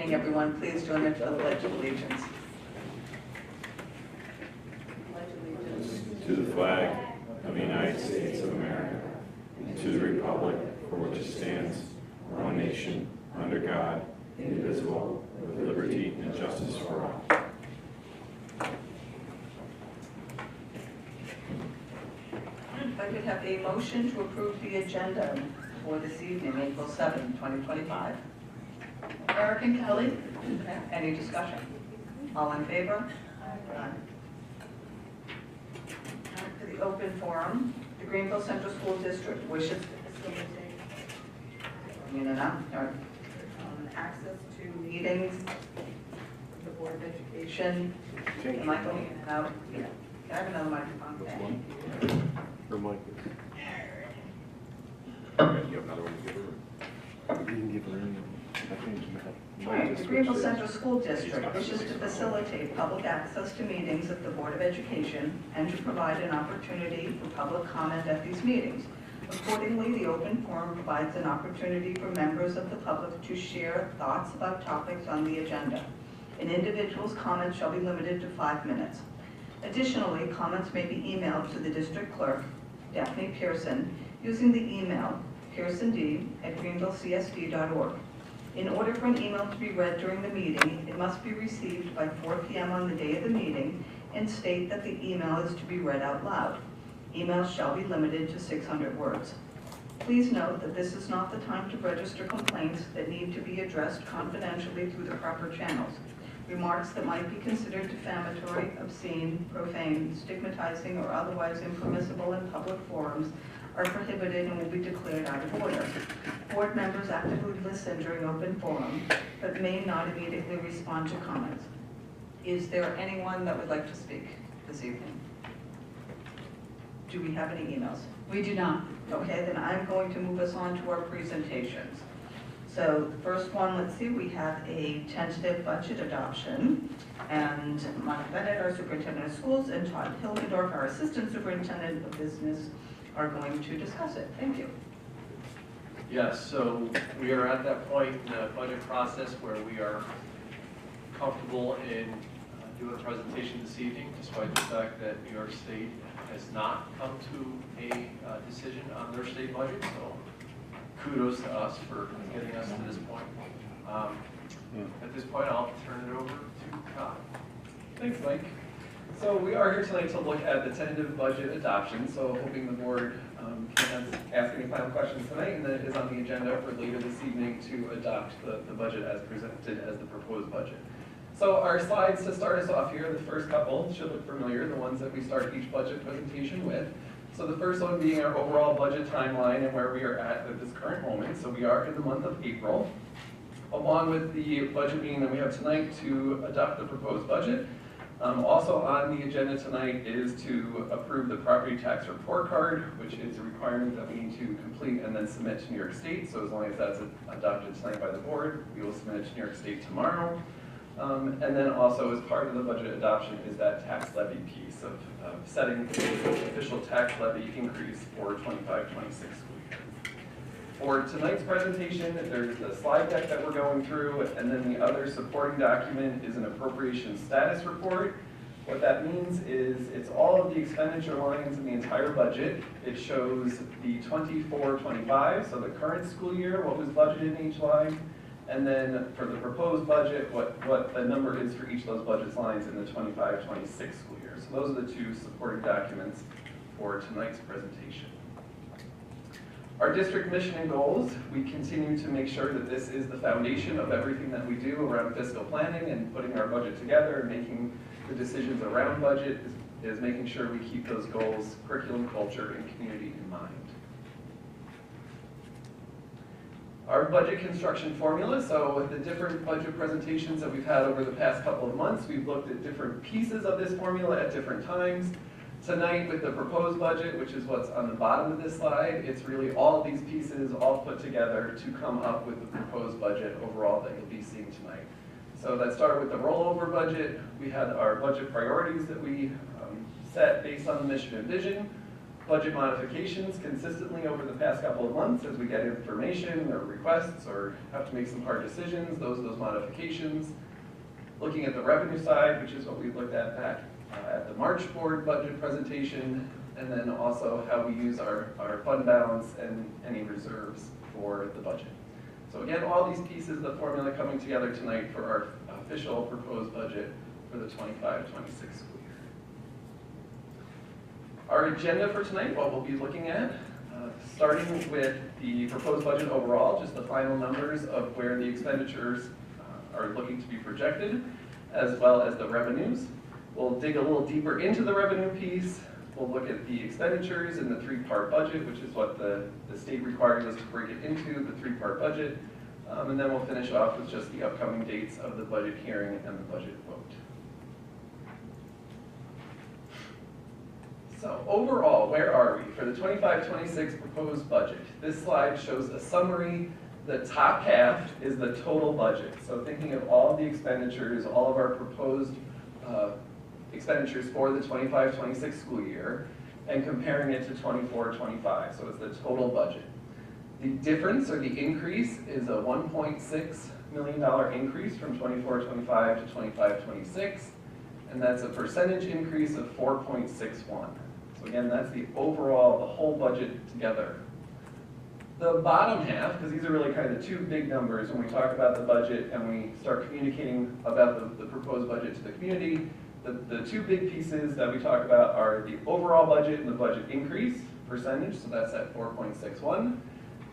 evening, everyone. Please join me for the Pledge of Allegiance. To the flag of the United States of America, and to the republic for which it stands, one nation, under God, indivisible, with liberty and justice for all. If I could have a motion to approve the agenda for this evening, April 7, 2025. Eric and Kelly. Okay. Any discussion? All in favor? Aye. To the open forum, the Greenville Central School District wishes to facilitate access to meetings of the Board of Education. Am I going in and out? Yeah. Can I have another microphone? Okay. Her mic. You have another one to give her? You can give her any. All right, the Greenville Central School District wishes to facilitate public access to meetings of the Board of Education and to provide an opportunity for public comment at these meetings. Accordingly, the open forum provides an opportunity for members of the public to share thoughts about topics on the agenda. An individual's comments shall be limited to 5 minutes. Additionally, comments may be emailed to the district clerk, Daphne Pearson, using the email pearsond@greenvillecsd.org. In order for an email to be read during the meeting, it must be received by 4 p.m. on the day of the meeting and state that the email is to be read out loud. Emails shall be limited to 600 words. Please note that this is not the time to register complaints that need to be addressed confidentially through the proper channels. Remarks that might be considered defamatory, obscene, profane, stigmatizing, or otherwise impermissible in public forums are prohibited and will be declared out of order. Board members actively listen during open forum, but may not immediately respond to comments. Is there anyone that would like to speak this evening? Do we have any emails? We do not. Okay, then I'm going to move us on to our presentations. So the first one, let's see, we have a tentative budget adoption, and Monica Bennett, our superintendent of schools, and Todd Hildendorf, our assistant superintendent of business, are going to discuss it. Thank you. Yes, so we are at that point in the budget process where we are comfortable in doing a presentation this evening, despite the fact that New York State has not come to a decision on their state budget. So kudos to us for getting us to this point. At this point, I'll turn it over to Todd. Thanks, Mike. So we are here tonight to look at the tentative budget adoption, so hoping the board can ask any final questions tonight, and then it is on the agenda for later this evening to adopt the budget as presented as the proposed budget. So our slides to start us off here, the first couple should look familiar, the ones that we start each budget presentation with. So the first one being our overall budget timeline and where we are at this current moment. So we are in the month of April, along with the budget meeting that we have tonight to adopt the proposed budget. Also on the agenda tonight is to approve the property tax report card, which is a requirement that we need to complete and then submit to New York State. So as long as that's adopted tonight by the board, we will submit it to New York State tomorrow. And then also as part of the budget adoption is that tax levy piece of setting the official tax levy increase for 25-26 school year. For tonight's presentation, there's the slide deck that we're going through, and then the other supporting document is an appropriation status report. What that means is it's all of the expenditure lines in the entire budget. It shows the 24-25, so the current school year, what was budgeted in each line, and then for the proposed budget, what the number is for each of those budget lines in the 25-26 school year. So those are the two supporting documents for tonight's presentation. Our district mission and goals, we continue to make sure that this is the foundation of everything that we do around fiscal planning and putting our budget together and making the decisions around budget is making sure we keep those goals, curriculum, culture, and community in mind. Our budget construction formula, so with the different budget presentations that we've had over the past couple of months, we've looked at different pieces of this formula at different times. Tonight with the proposed budget, which is what's on the bottom of this slide, it's really all of these pieces all put together to come up with the proposed budget overall that you'll be seeing tonight. So that started with the rollover budget. We had our budget priorities that we set based on the mission and vision. budget modifications consistently over the past couple of months as we get information or requests or have to make some hard decisions, those modifications. Looking at the revenue side, which is what we looked at back at the March board budget presentation, and then also how we use our fund balance and any reserves for the budget. So again, all these pieces of the formula coming together tonight for our official proposed budget for the 25-26 school year. Our agenda for tonight, what we'll be looking at, starting with the proposed budget overall, just the final numbers of where the expenditures are looking to be projected, as well as the revenues. We'll dig a little deeper into the revenue piece. We'll look at the expenditures in the three-part budget, which is what the state requires us to break it into, the three-part budget. And then we'll finish off with just the upcoming dates of the budget hearing and the budget vote. So overall, where are we for the 25-26 proposed budget? This slide shows a summary. The top half is the total budget. So thinking of all of the expenditures, all of our proposed expenditures for the 25-26 school year, and comparing it to 24-25. So it's the total budget. The difference, or the increase, is a $1.6 million increase from 24-25 to 25-26, and that's a percentage increase of 4.61. So again, that's the overall, the whole budget together. The bottom half, because these are really kind of the two big numbers when we talk about the budget and we start communicating about the proposed budget to the community, the two big pieces that we talk about are the overall budget and the budget increase percentage, so that's at 4.61.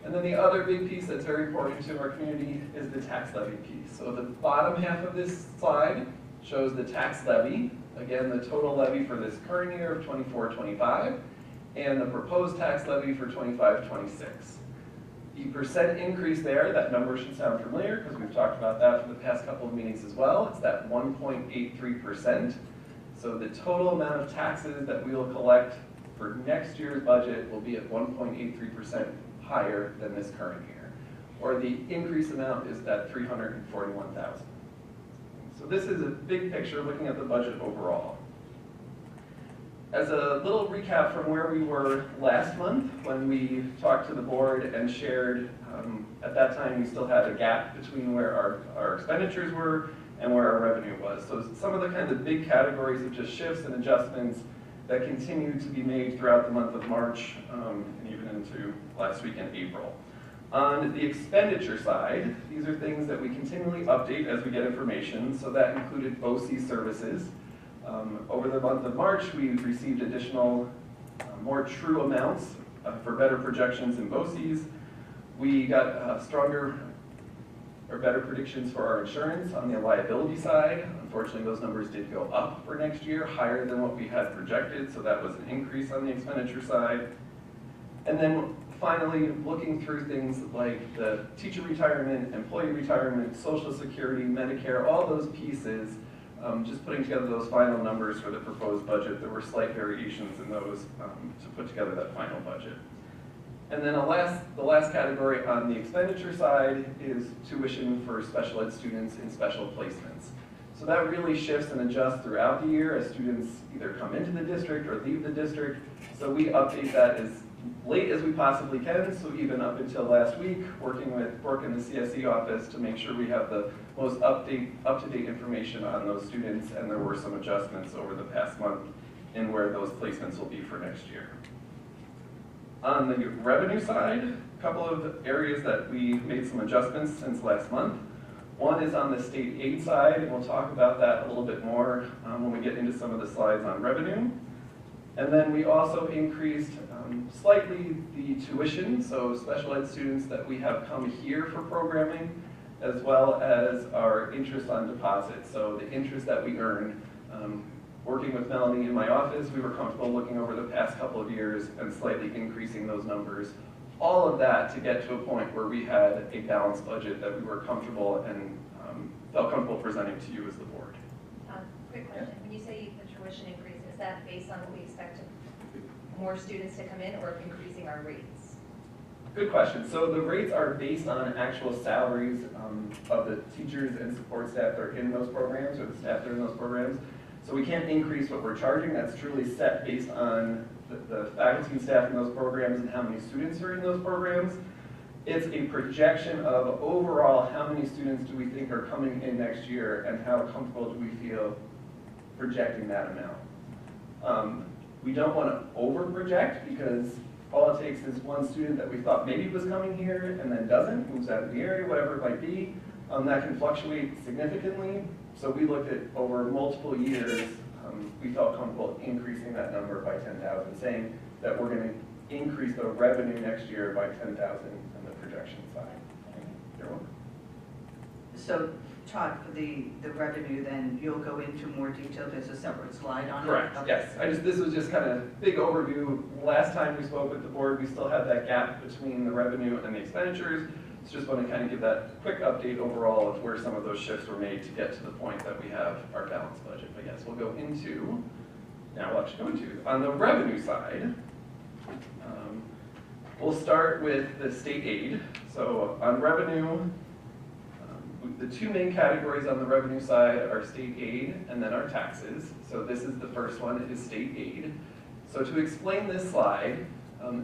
And then the other big piece that's very important to our community is the tax levy piece. So the bottom half of this slide shows the tax levy, again, the total levy for this current year of 24-25, and the proposed tax levy for 25-26. The percent increase there, that number should sound familiar because we've talked about that for the past couple of meetings as well. It's that 1.83%. So the total amount of taxes that we will collect for next year's budget will be at 1.83% higher than this current year. Or the increase amount is that $341,000. So this is a big picture looking at the budget overall. As a little recap from where we were last month when we talked to the board and shared, at that time we still had a gap between where our expenditures were and where our revenue was. So some of the kind of big categories of just shifts and adjustments that continue to be made throughout the month of March and even into last week in April. On the expenditure side, these are things that we continually update as we get information. So that included BOCE services. Over the month of March, we received additional, more true amounts for better projections in BOCEs. We got stronger or better predictions for our insurance on the liability side. Unfortunately, those numbers did go up for next year, higher than what we had projected, so that was an increase on the expenditure side. And then finally, looking through things like the teacher retirement, employee retirement, Social Security, Medicare, all those pieces, just putting together those final numbers for the proposed budget. There were slight variations in those to put together that final budget. And then the last category on the expenditure side is tuition for special ed students in special placements. So that really shifts and adjusts throughout the year as students either come into the district or leave the district. So we update that as late as we possibly can, so even up until last week, working with Brooke in the CSE office to make sure we have the most up-to-date information on those students, and there were some adjustments over the past month in where those placements will be for next year. On the revenue side, a couple of areas that we made some adjustments since last month. One is on the state aid side, and we'll talk about that a little bit more when we get into some of the slides on revenue. And then we also increased slightly the tuition, so special ed students that we have come here for programming, as well as our interest on deposit. So the interest that we earn. Working with Melanie in my office, we were comfortable looking over the past couple of years and slightly increasing those numbers. All of that to get to a point where we had a balanced budget that we were comfortable and felt comfortable presenting to you as the board. Quick question. When you say the tuition increase, is that based on what we expect more students to come in or increasing our rates? Good question. So the rates are based on actual salaries of the teachers and support staff that are in those programs or the staff that are in those programs. So we can't increase what we're charging. That's truly set based on the faculty and staff in those programs and how many students are in those programs. It's a projection of overall how many students do we think are coming in next year and how comfortable do we feel projecting that amount. We don't want to over-project because all it takes is one student that we thought maybe was coming here and then doesn't, moves out of the area, whatever it might be. That can fluctuate significantly. So we looked at over multiple years, we felt comfortable increasing that number by 10,000, saying that we're going to increase the revenue next year by 10,000 on the projection side. You're welcome. So Todd, for the revenue, then you'll go into more detail. There's a separate slide on it? Correct, Okay. yes. This was just kind of big overview. Last time we spoke with the board, we still had that gap between the revenue and the expenditures. So just want to kind of give that quick update overall of where some of those shifts were made to get to the point that we have our balanced budget. But yes, we'll go into, now we'll actually go into, on the revenue side, we'll start with the state aid. So on revenue, the two main categories on the revenue side are state aid and then our taxes. So this is the first one, is state aid. So to explain this slide,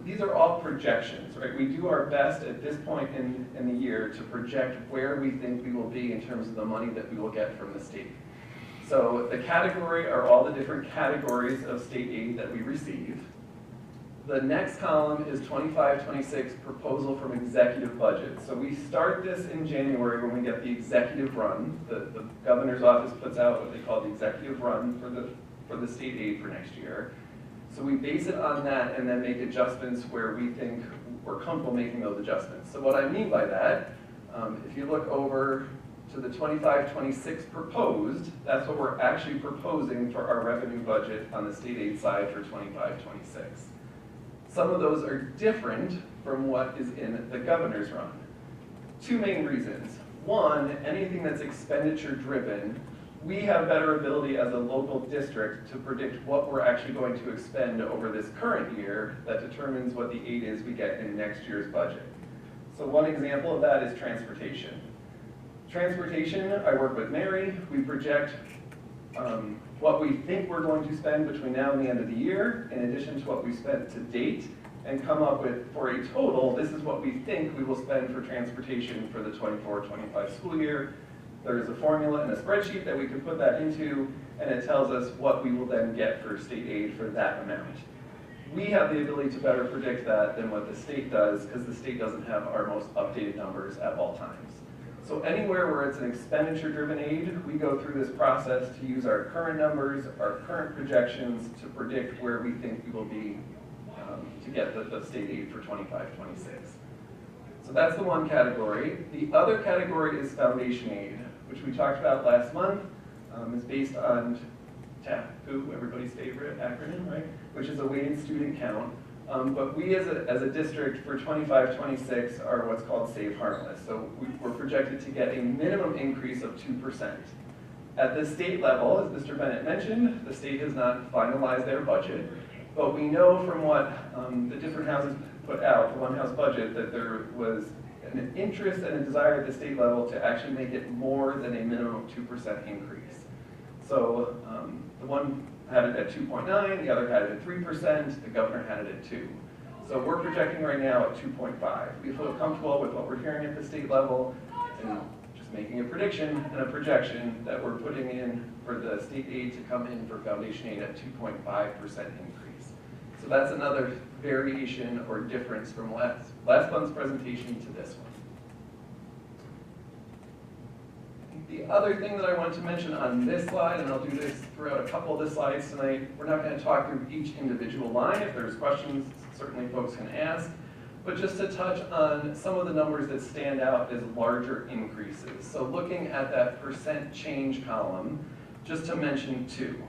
these are all projections, right? We do our best at this point in the year to project where we think we will be in terms of the money that we will get from the state. So the category are all the different categories of state aid that we receive. The next column is 25-26 proposal from executive budget. So we start this in January when we get the executive run. The governor's office puts out what they call the executive run for the state aid for next year. So we base it on that and then make adjustments where we think we're comfortable making those adjustments. So what I mean by that, if you look over to the 25-26 proposed, that's what we're actually proposing for our revenue budget on the state aid side for 25-26. Some of those are different from what is in the governor's run. Two main reasons. One, anything that's expenditure driven, we have better ability as a local district to predict what we're actually going to expend over this current year that determines what the aid is we get in next year's budget. So one example of that is transportation. Transportation, I work with Mary, we project what we think we're going to spend between now and the end of the year, in addition to what we spent to date, and come up with, for a total, this is what we think we will spend for transportation for the 24-25 school year. There is a formula and a spreadsheet that we can put that into, and it tells us what we will then get for state aid for that amount. We have the ability to better predict that than what the state does, because the state doesn't have our most updated numbers at all times. So anywhere where it's an expenditure-driven aid, we go through this process to use our current numbers, our current projections to predict where we think we will be to get the state aid for 25-26. So that's the one category. The other category is foundation aid, which we talked about last month. Is based on TAPU, everybody's favorite acronym, right? Which is a weighted student count. But we as a district for 25-26 are what's called Save Harmless. So we're projected to get a minimum increase of 2%. At the state level, as Mr. Bennett mentioned, the state has not finalized their budget. But we know from what the different houses put out, the one house budget, that there was an interest and a desire at the state level to actually make it more than a minimum 2% increase. So the one had it at 2.9, the other had it at 3%, the governor had it at 2. So we're projecting right now at 2.5. We feel comfortable with what we're hearing at the state level and just making a prediction and a projection that we're putting in for the state aid to come in for foundation aid at 2.5% increase. So that's another variation or difference from last month's presentation to this one. The other thing that I wanted to mention on this slide, and I'll do this throughout a couple of the slides tonight, we're not going to talk through each individual line. If there's questions, certainly folks can ask. But just to touch on some of the numbers that stand out as larger increases. So looking at that percent change column, just to mention two.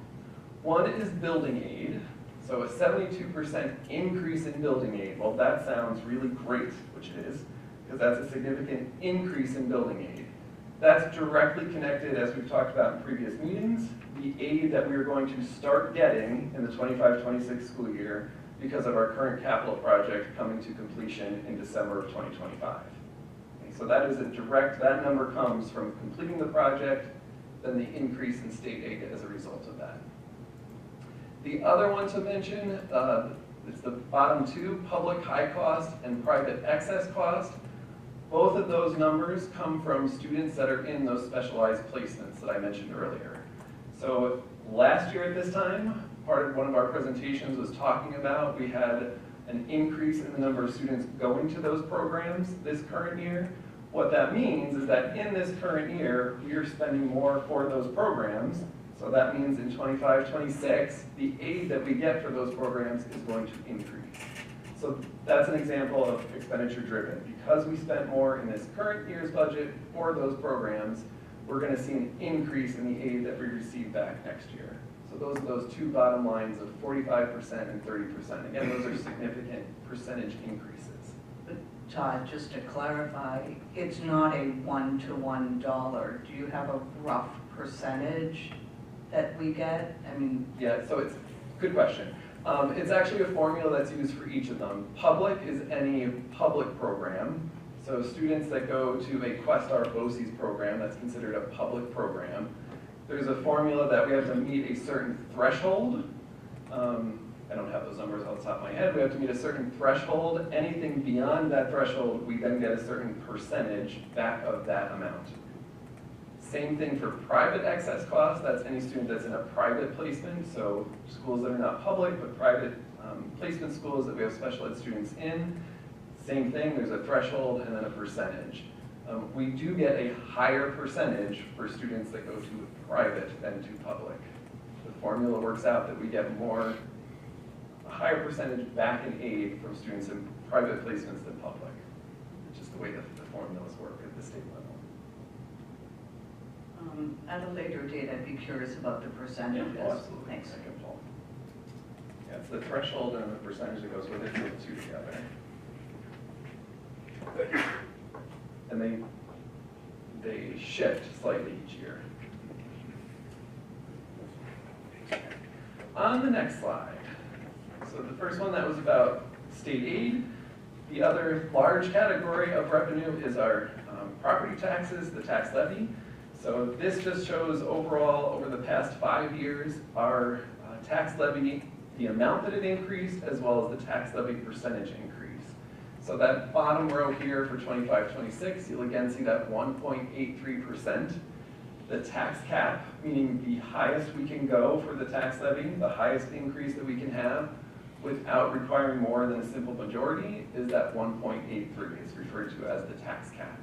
One is building aid. So a 72% increase in building aid. Well, that sounds really great, which it is, because that's a significant increase in building aid. That's directly connected, as we've talked about in previous meetings, the aid that we are going to start getting in the 25-26 school year because of our current capital project coming to completion in December of 2025. Okay, so that is a direct, that number comes from completing the project, then the increase in state aid as a result of that. The other one to mention, It's the bottom two, public high cost and private excess cost. Both of those numbers come from students that are in those specialized placements that I mentioned earlier. So last year at this time, part of one of our presentations was talking about we had an increase in the number of students going to those programs this current year. What that means is that in this current year, we are spending more for those programs. So that means in 25-26, the aid that we get for those programs is going to increase. So that's an example of expenditure driven. Because we spent more in this current year's budget for those programs, we're going to see an increase in the aid that we receive back next year. So those are those two bottom lines of 45% and 30%. Again, those are significant percentage increases. But Todd, just to clarify, it's not a one-to-one dollar. Do you have a rough percentage that we get? I mean, Yeah, so it's a good question. It's actually a formula that's used for each of them. Public is any public program. So students that go to a Questar BOCES program, that's considered a public program. There's a formula that we have to meet a certain threshold. I don't have those numbers off the top of my head. We have to meet a certain threshold. Anything beyond that threshold, we then get a certain percentage back of that amount. Same thing for private excess costs. That's any student that's in a private placement, so schools that are not public, but private placement schools that we have special ed students in. Same thing, there's a threshold and then a percentage. We do get a higher percentage for students that go to private than to public. The formula works out that we get a higher percentage back in aid from students in private placements than public. It's just the way that the formulas work at the state level. at a later date, I'd be curious about the percentages. Yeah, absolutely. Thanks. I can pull. Yeah, it's the threshold and the percentage that goes with it, the two together. And they shift slightly each year. On the next slide, so the first one that was about state aid. The other large category of revenue is our property taxes, the tax levy. So this just shows overall, over the past 5 years, our tax levy, the amount that it increased, as well as the tax levy percentage increase. So that bottom row here for 25-26, you'll again see that 1.83%. The tax cap, meaning the highest we can go for the tax levy, the highest increase that we can have without requiring more than a simple majority, is that 1.83. It's referred to as the tax cap.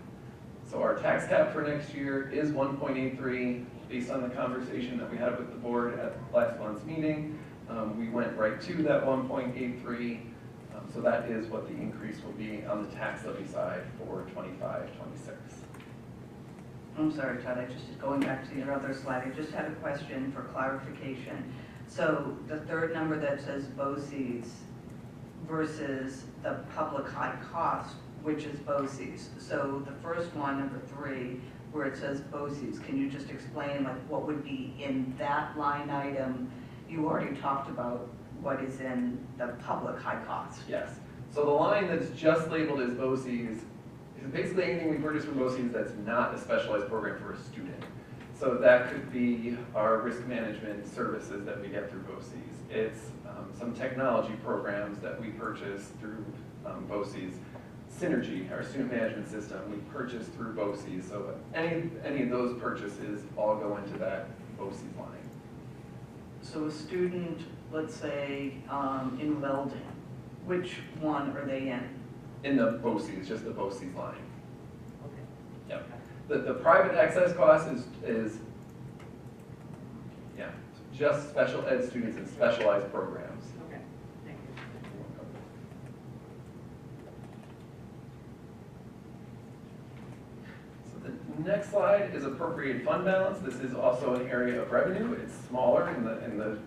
So our tax cap for next year is 1.83. Based on the conversation that we had with the board at last month's meeting, we went right to that 1.83. So that is what the increase will be on the tax levy side for 25-26. I'm sorry, Todd, going back to your other slide, I just had a question for clarification. So the third number that says BOCES versus the public high cost, which is BOCES. So the first one, number 3, where it says BOCES, can you just explain like what would be in that line item? You already talked about what is in the public high cost. Yes. So the line that's just labeled as BOCES is basically anything we purchase from BOCES that's not a specialized program for a student. So that could be our risk management services that we get through BOCES. It's some technology programs that we purchase through BOCES. Synergy, our student management system, we purchase through BOCES. So any of those purchases all go into that BOCES line. So a student, let's say, in welding, which one are they in? In the BOCES, just the BOCES line. Okay. Yep. The private excess cost is just special ed students in specialized programs. Okay, thank you. So the next slide is appropriated fund balance. This is also an area of revenue. It's smaller in the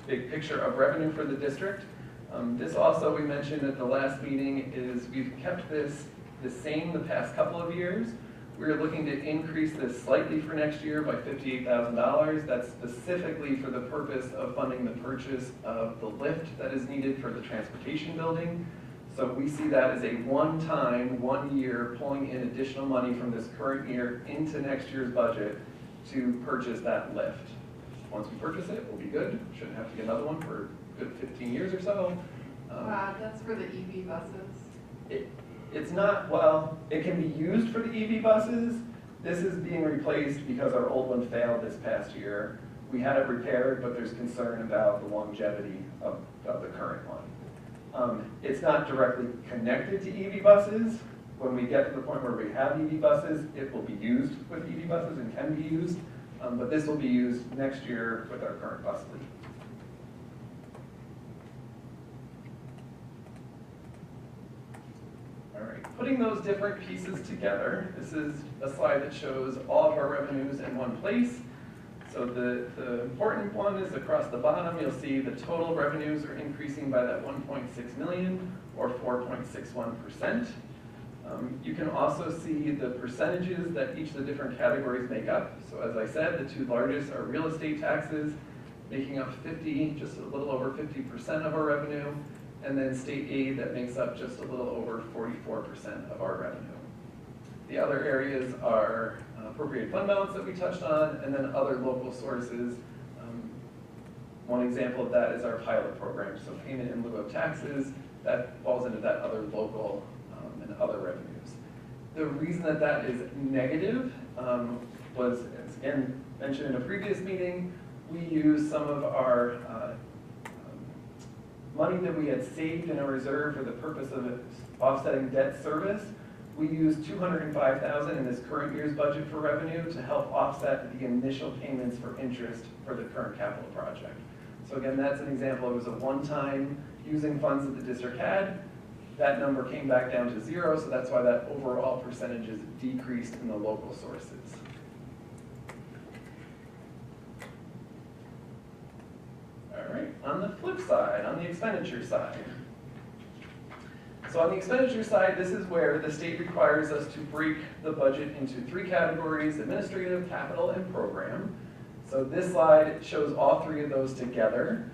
big picture of revenue for the district. This also, we mentioned at the last meeting, is we've kept this the same the past couple of years. We're looking to increase this slightly for next year by $58,000. That's specifically for the purpose of funding the purchase of the lift that is needed for the transportation building. So we see that as a one-time, 1 year, pulling in additional money from this current year into next year's budget to purchase that lift. Once we purchase it, we'll be good. Shouldn't have to get another one for a good 15 years or so. Wow, that's for the EV buses. It's not, well, it can be used for the EV buses. This is being replaced because our old one failed this past year. We had it repaired, but there's concern about the longevity of the current one. It's not directly connected to EV buses. When we get to the point where we have EV buses, it will be used with EV buses and can be used, but this will be used next year with our current bus fleet. All right, putting those different pieces together, this is a slide that shows all of our revenues in one place. So the important one is across the bottom, you'll see the total revenues are increasing by that 1.6 million or 4.61%. You can also see the percentages that each of the different categories make up. So as I said, the two largest are real estate taxes, making up just a little over 50% of our revenue, and then state aid that makes up just a little over 44% of our revenue. The other areas are appropriate fund balance that we touched on, and then other local sources. One example of that is our pilot program, so payment in lieu of taxes, that falls into that other local and other revenues. The reason that that is negative was, as again mentioned in a previous meeting, we used some of our money that we had saved in a reserve for the purpose of offsetting debt service. We used $205,000 in this current year's budget for revenue to help offset the initial payments for interest for the current capital project. So again, that's an example. It was a one-time using funds that the district had. That number came back down to 0, so that's why that overall percentage is decreased in the local sources. All right, on the flip side, on the expenditure side. So on the expenditure side, this is where the state requires us to break the budget into 3 categories: administrative, capital, and program. So this slide shows all 3 of those together.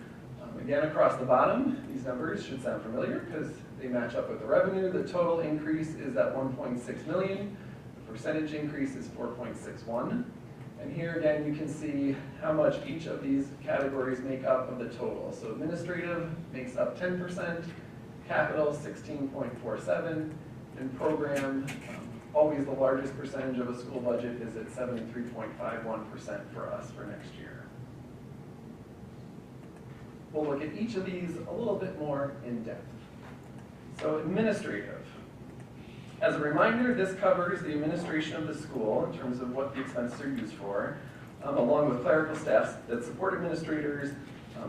Again, across the bottom, these numbers should sound familiar because they match up with the revenue. The total increase is at 1.6 million. The percentage increase is 4.61. And here again, you can see how much each of these categories make up of the total. So administrative makes up 10%, capital 16.47, and program, always the largest percentage of a school budget, is at 73.51% for us for next year. We'll look at each of these a little bit more in depth. So administrative. As a reminder, this covers the administration of the school in terms of what the expenses are used for, along with clerical staff that support administrators.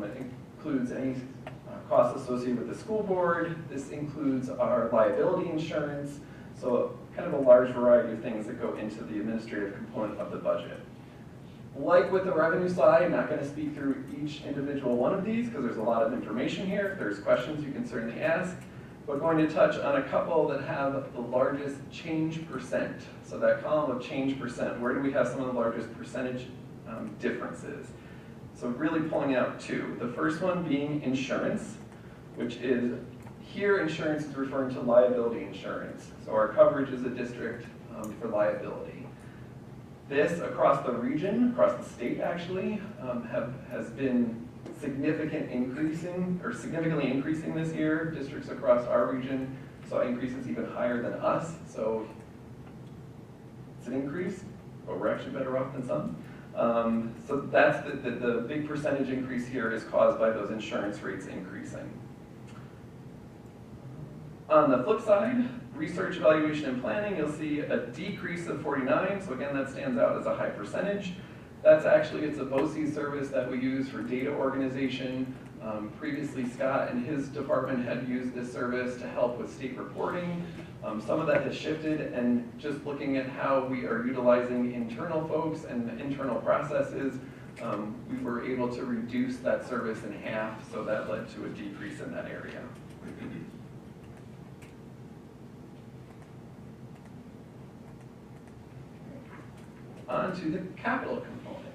It includes any costs associated with the school board. This includes our liability insurance, so kind of a large variety of things that go into the administrative component of the budget. Like with the revenue slide, I'm not going to speak through each individual one of these because there's a lot of information here. If there's questions, you can certainly ask. But going to touch on a couple that have the largest change percent. So that column of change percent, where do we have some of the largest percentage differences? So really pulling out 2. The first one being insurance, which is, here insurance is referring to liability insurance. So our coverage as a district for liability. This across the region, across the state actually, has been significantly increasing this year. Districts across our region saw increases even higher than us. So it's an increase, but we're actually better off than some. So that's the big percentage increase here is caused by those insurance rates increasing. On the flip side, research, evaluation, and planning, you'll see a decrease of 49. So again, that stands out as a high percentage. That's actually, it's a BOCE service that we use for data organization. Previously, Scott and his department had used this service to help with state reporting. Some of that has shifted, and just looking at how we are utilizing internal folks and internal processes, we were able to reduce that service in half, so that led to a decrease in that area. On to the capital component.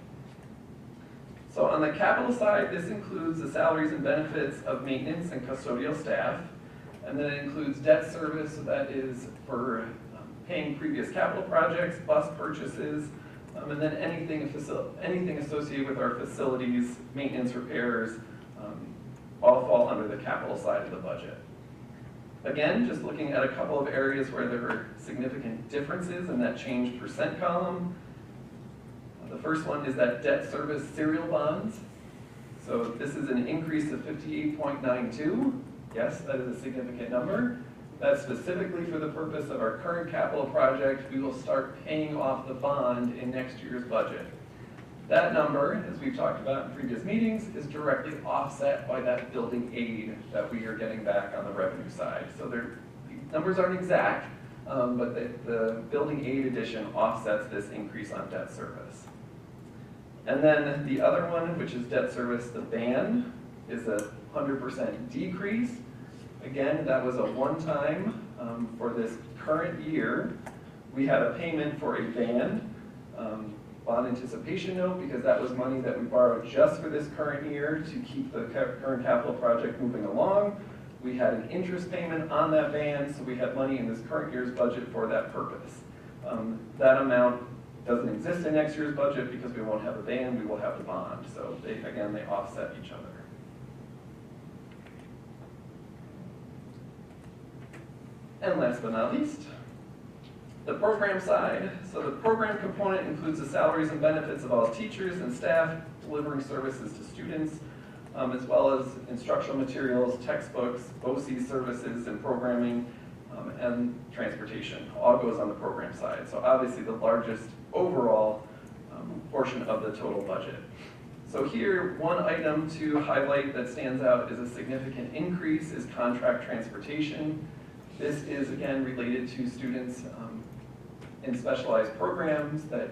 So on the capital side, this includes the salaries and benefits of maintenance and custodial staff. And then it includes debt service, so that is for paying previous capital projects, bus purchases, and then anything associated with our facilities, maintenance, repairs, all fall under the capital side of the budget. Again, just looking at a couple of areas where there are significant differences in that change percent column. The first one is that debt service serial bonds. So this is an increase of 58.92. Yes, that is a significant number. That's specifically for the purpose of our current capital project. We will start paying off the bond in next year's budget. That number, as we've talked about in previous meetings, is directly offset by that building aid that we are getting back on the revenue side. So the numbers aren't exact, but the building aid addition offsets this increase on debt service. And then the other one, which is debt service, the band, is a 100% decrease. Again, that was a one-time for this current year. We had a payment for a band anticipation note, because that was money that we borrowed just for this current year to keep the current capital project moving along. We had an interest payment on that band, so we had money in this current year's budget for that purpose. That amount doesn't exist in next year's budget because we won't have a band, we will have the bond. So they offset each other. And last but not least, the program side. So the program component includes the salaries and benefits of all teachers and staff delivering services to students, as well as instructional materials, textbooks, BOCE services and programming, and transportation. All goes on the program side. So obviously the largest overall portion of the total budget. So here, one item to highlight that stands out as a significant increase is contract transportation. This is, again, related to students in specialized programs that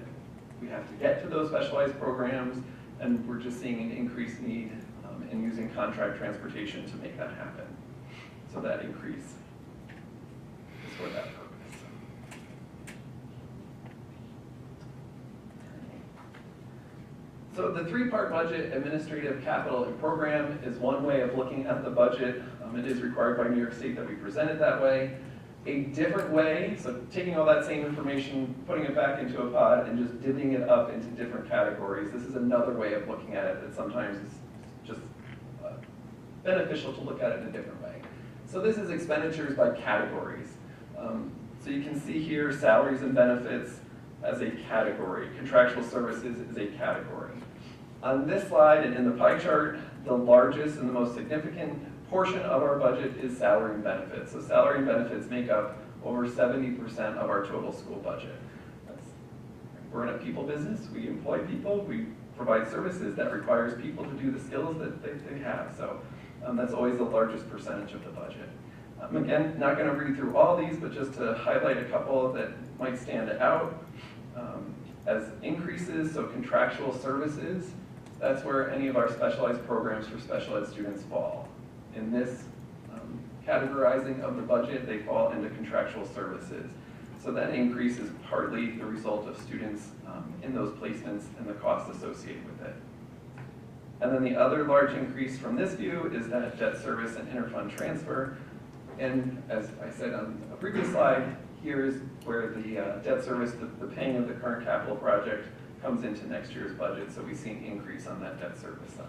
we have to get to those specialized programs, and we're just seeing an increased need in using contract transportation to make that happen. So that increase is for that purpose. So the three-part budget, administrative, capital, and program is one way of looking at the budget. It is required by New York State that we present it that way. A different way, so taking all that same information, putting it back into a pod, and just divvying it up into different categories. This is another way of looking at it that sometimes is just beneficial to look at it in a different way. So this is expenditures by categories. So you can see here salaries and benefits as a category. Contractual services is a category. On this slide and in the pie chart, the largest and the most significant portion of our budget is salary and benefits. So salary and benefits make up over 70% of our total school budget. We're in a people business. We employ people. We provide services that requires people to do the skills that they have. So that's always the largest percentage of the budget. Again, not going to read through all these, but just to highlight a couple that might stand out as increases. So contractual services, that's where any of our specialized programs for special ed students fall. In this categorizing of the budget, they fall into contractual services. So that increase is partly the result of students in those placements and the cost associated with it. And then the other large increase from this view is that debt service and interfund transfer. And as I said on a previous slide, here is where the debt service, the paying of the current capital project, comes into next year's budget. So we see an increase on that debt service side.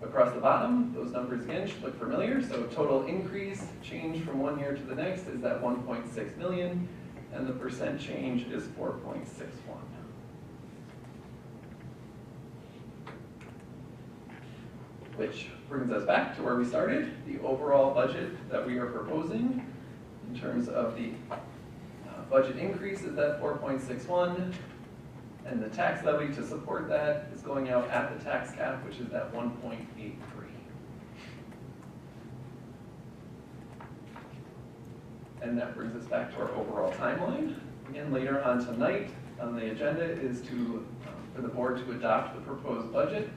Across the bottom, those numbers again should look familiar. So total increase, change from one year to the next, is that 1.6 million, and the percent change is 4.61. Which brings us back to where we started, the overall budget that we are proposing in terms of the budget increase is that 4.61. And the tax levy to support that is going out at the tax cap, which is that 1.83. And that brings us back to our overall timeline. Again, later on tonight on the agenda is for the board to adopt the proposed budget.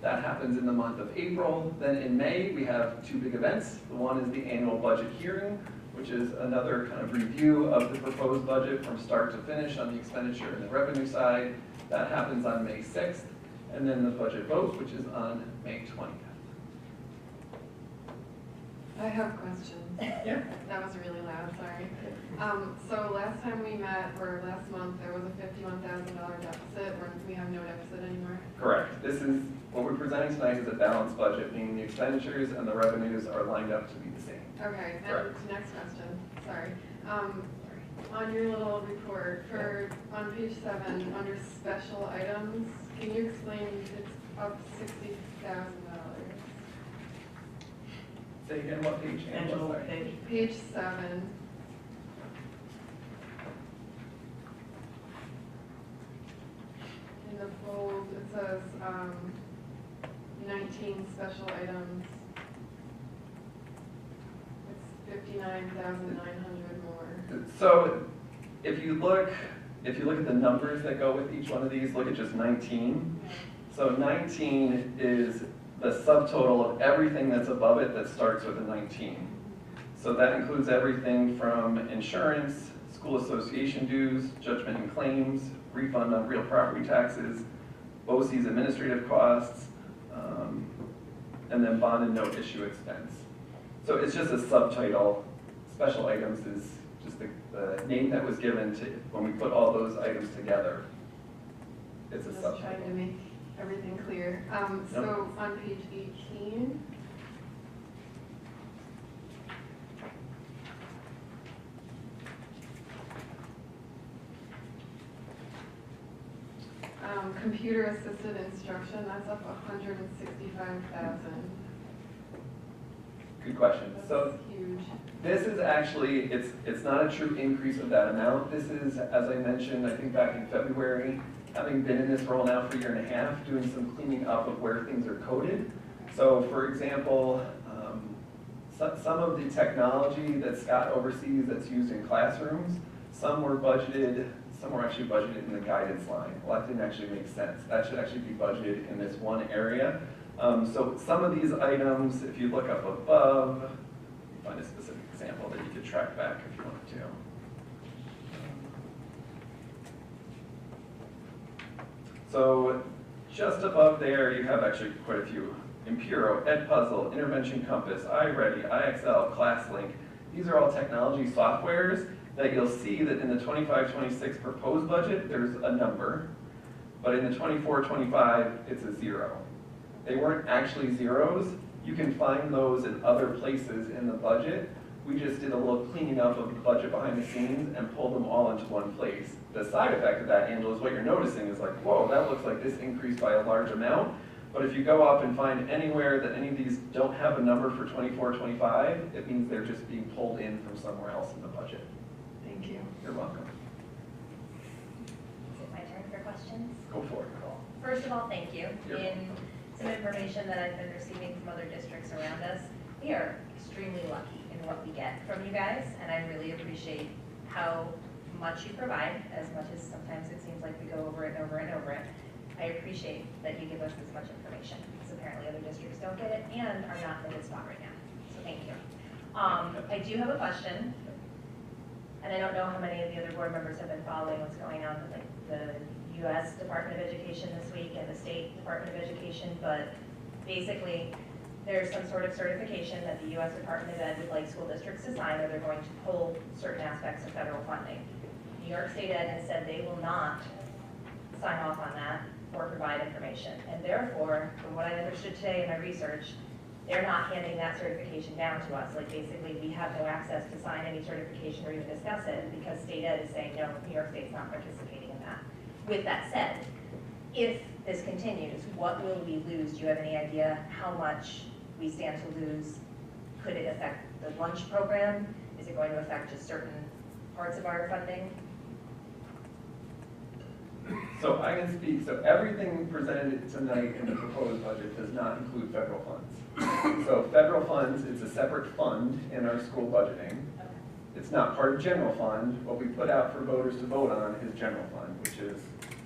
That happens in the month of April. Then in May, we have two big events. The one is the annual budget hearing, which is another kind of review of the proposed budget from start to finish on the expenditure and the revenue side. That happens on May 6th. And then the budget vote, which is on May 20th. I have questions. Yeah. That was really loud, sorry. So last time we met, or last month, there was a $51,000 deficit, where we have no deficit anymore. Correct. This is, what we're presenting tonight is a balanced budget, meaning the expenditures and the revenues are lined up to be the same. Okay, Correct. and next question, sorry. On your little report, on page 7, under special items, can you explain, it's up $60,000? Say again, what page? Angela, Sorry. page. Page 7. In the fold, it says 19 special items. It's 59,900 more. So if you look at the numbers that go with each one of these, look at just 19. So 19 is the subtotal of everything that's above it that starts with a 19. So that includes everything from insurance, school association dues, judgment and claims, refund on real property taxes, BOCES administrative costs, and then bond and note issue expense. So it's just a subtitle. Special items is just the name that was given to when we put all those items together. It's a Just trying to subtitle. make everything clear. So on page 18, computer assisted instruction, that's up 165,000. Good question. So That's huge. this is actually, it's not a true increase of that amount. This is, as I mentioned, I think back in February, having been in this role now for a year and a half, doing some cleaning up of where things are coded. So for example, some of the technology that Scott oversees that's used in classrooms, some were actually budgeted in the guidance line. Well, that didn't actually make sense. That should actually be budgeted in this one area. So some of these items, if you look up above, you find a specific example that you could track back if you wanted to. So just above there, you have actually quite a few. Impero, Edpuzzle, Intervention Compass, iReady, iXL, ClassLink. These are all technology softwares that you'll see that in the 25-26 proposed budget, there's a number, but in the 24-25, it's a 0. They weren't actually zeros. You can find those in other places in the budget. We just did a little cleaning up of the budget behind the scenes and pulled them all into one place. The side effect of that, Angela, is what you're noticing is like, whoa, that looks like this increased by a large amount. But if you go up and find anywhere that any of these don't have a number for 24-25, it means they're just being pulled in from somewhere else in the budget. Thank you. You're welcome. Is it my turn for questions? Go for it. Cool. First of all, thank you. Yep. In some information that I've been receiving from other districts around us, we are extremely lucky in what we get from you guys, and I really appreciate how much you provide, as much as sometimes it seems like we go over it and over and over it. I appreciate that you give us this much information, because apparently other districts don't get it and are not in a good spot right now. So thank you. I do have a question, and I don't know how many of the other board members have been following what's going on with the U.S. Department of Education this week and the State Department of Education, but basically there's some sort of certification that the U.S. Department of Ed would like school districts to sign, or they're going to pull certain aspects of federal funding. New York State Ed has said they will not sign off on that or provide information. And therefore, from what I understood today in my research, they're not handing that certification down to us. Like basically, we have no access to sign any certification or even discuss it because state ed is saying, no, New York State's not participating in that. With that said, if this continues, what will we lose? Do you have any idea how much we stand to lose? Could it affect the lunch program? Is it going to affect just certain parts of our funding? So I can speak, so everything presented tonight in the proposed budget does not include federal funds. So federal funds, it's a separate fund in our school budgeting. It's not part of general fund. What we put out for voters to vote on is general fund, which is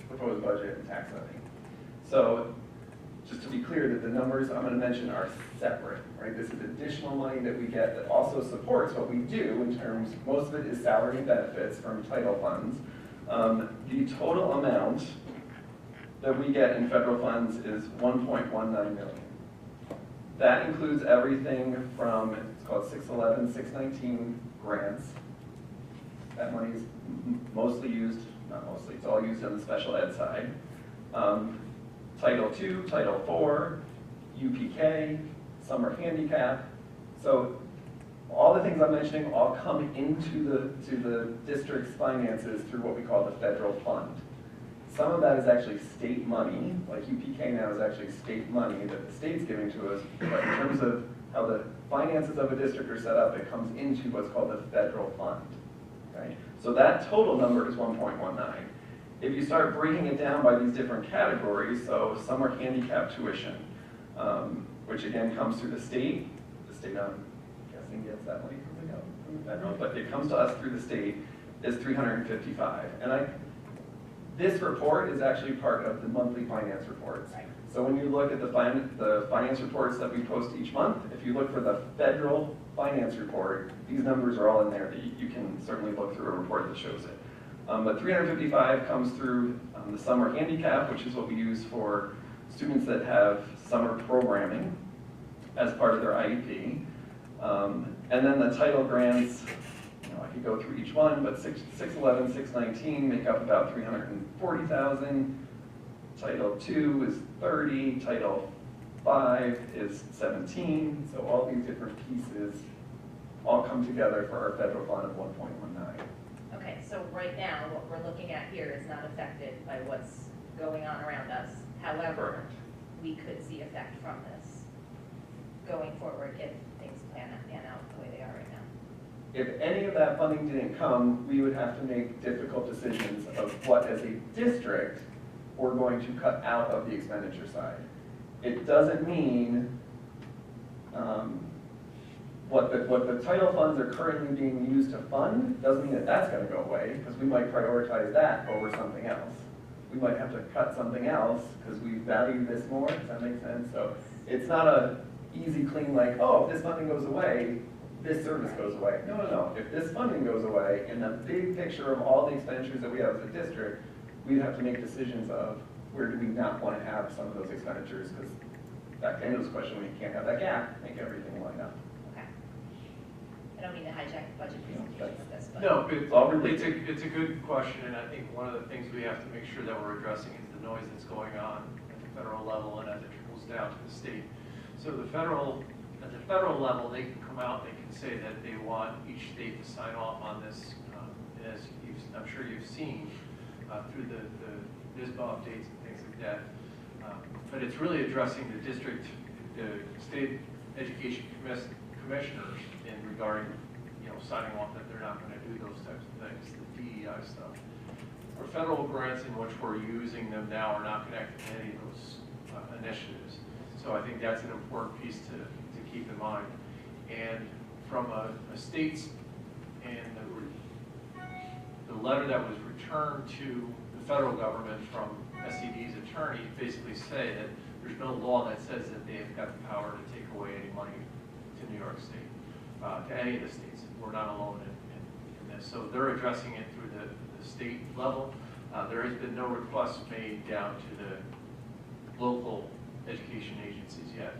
proposed budget and tax levy. So just to be clear that the numbers I'm going to mention are separate, right? This is additional money that we get that also supports what we do in terms, most of it is salary and benefits from title funds. The total amount that we get in federal funds is $1.19 million. That includes everything from, it's called 611, 619 grants. That money is mostly used, not mostly, it's all used on the special ed side. Title II, Title IV, UPK, summer handicap. So all the things I'm mentioning all come into the district's finances through what we call the federal fund. Some of that is actually state money, like UPK now is actually state money that the state's giving to us, but in terms of how the finances of a district are set up, it comes into what's called the federal fund. Right? So that total number is 1.19. If you start breaking it down by these different categories, so summer handicap tuition, which again comes through the state I'm guessing gets that money from the federal, but it comes to us through the state, is 355. And this report is actually part of the monthly finance reports. Right. So when you look at the finance reports that we post each month, if you look for the federal finance report, these numbers are all in there that you can certainly look through a report that shows it. But 355 comes through the summer handicap, which is what we use for students that have summer programming as part of their IEP. And then the title grants, I could go through each one, but 611, 619 make up about 340,000. Title II is 30, Title V is 17. So all these different pieces all come together for our federal fund of 1.19. Okay, so right now, what we're looking at here is not affected by what's going on around us. However, Correct. we could see effect from this going forward if things pan out the way they are right now. If any of that funding didn't come, we would have to make difficult decisions of what, as a district, we're going to cut out of the expenditure side. It doesn't mean what the title funds are currently being used to fund, doesn't mean that that's going to go away, because we might prioritize that over something else. We might have to cut something else because we value this more. Does that make sense? So it's not a easy, clean, like, oh, if this funding goes away, this service goes away. No, no, no. If this funding goes away, in the big picture of all the expenditures that we have as a district, we'd have to make decisions of where do we not want to have some of those expenditures, because back to Andrew's question, we can't have that gap, make everything line up. Okay. I don't mean to hijack the budget presentation with this, but. No, It's all related. it's a good question, and I think one of the things we have to make sure that we're addressing is the noise that's going on at the federal level and as it trickles down to the state. So at the federal level, they can come out, they can say that they want each state to sign off on this, as I'm sure you've seen through the NISBA updates and things like that. But it's really addressing the district, the state education commissioners in regarding, signing off that they're not going to do those types of things, the DEI stuff. Our federal grants in which we're using them now are not connected to any of those initiatives. So I think that's an important piece to keep in mind. And from a state's, and the letter that was returned to the federal government from SED's attorney basically say that there's no law that says that they've got the power to take away any money to New York State, to any of the states. We're not alone in this. So they're addressing it through the state level. There has been no request made down to the local education agencies yet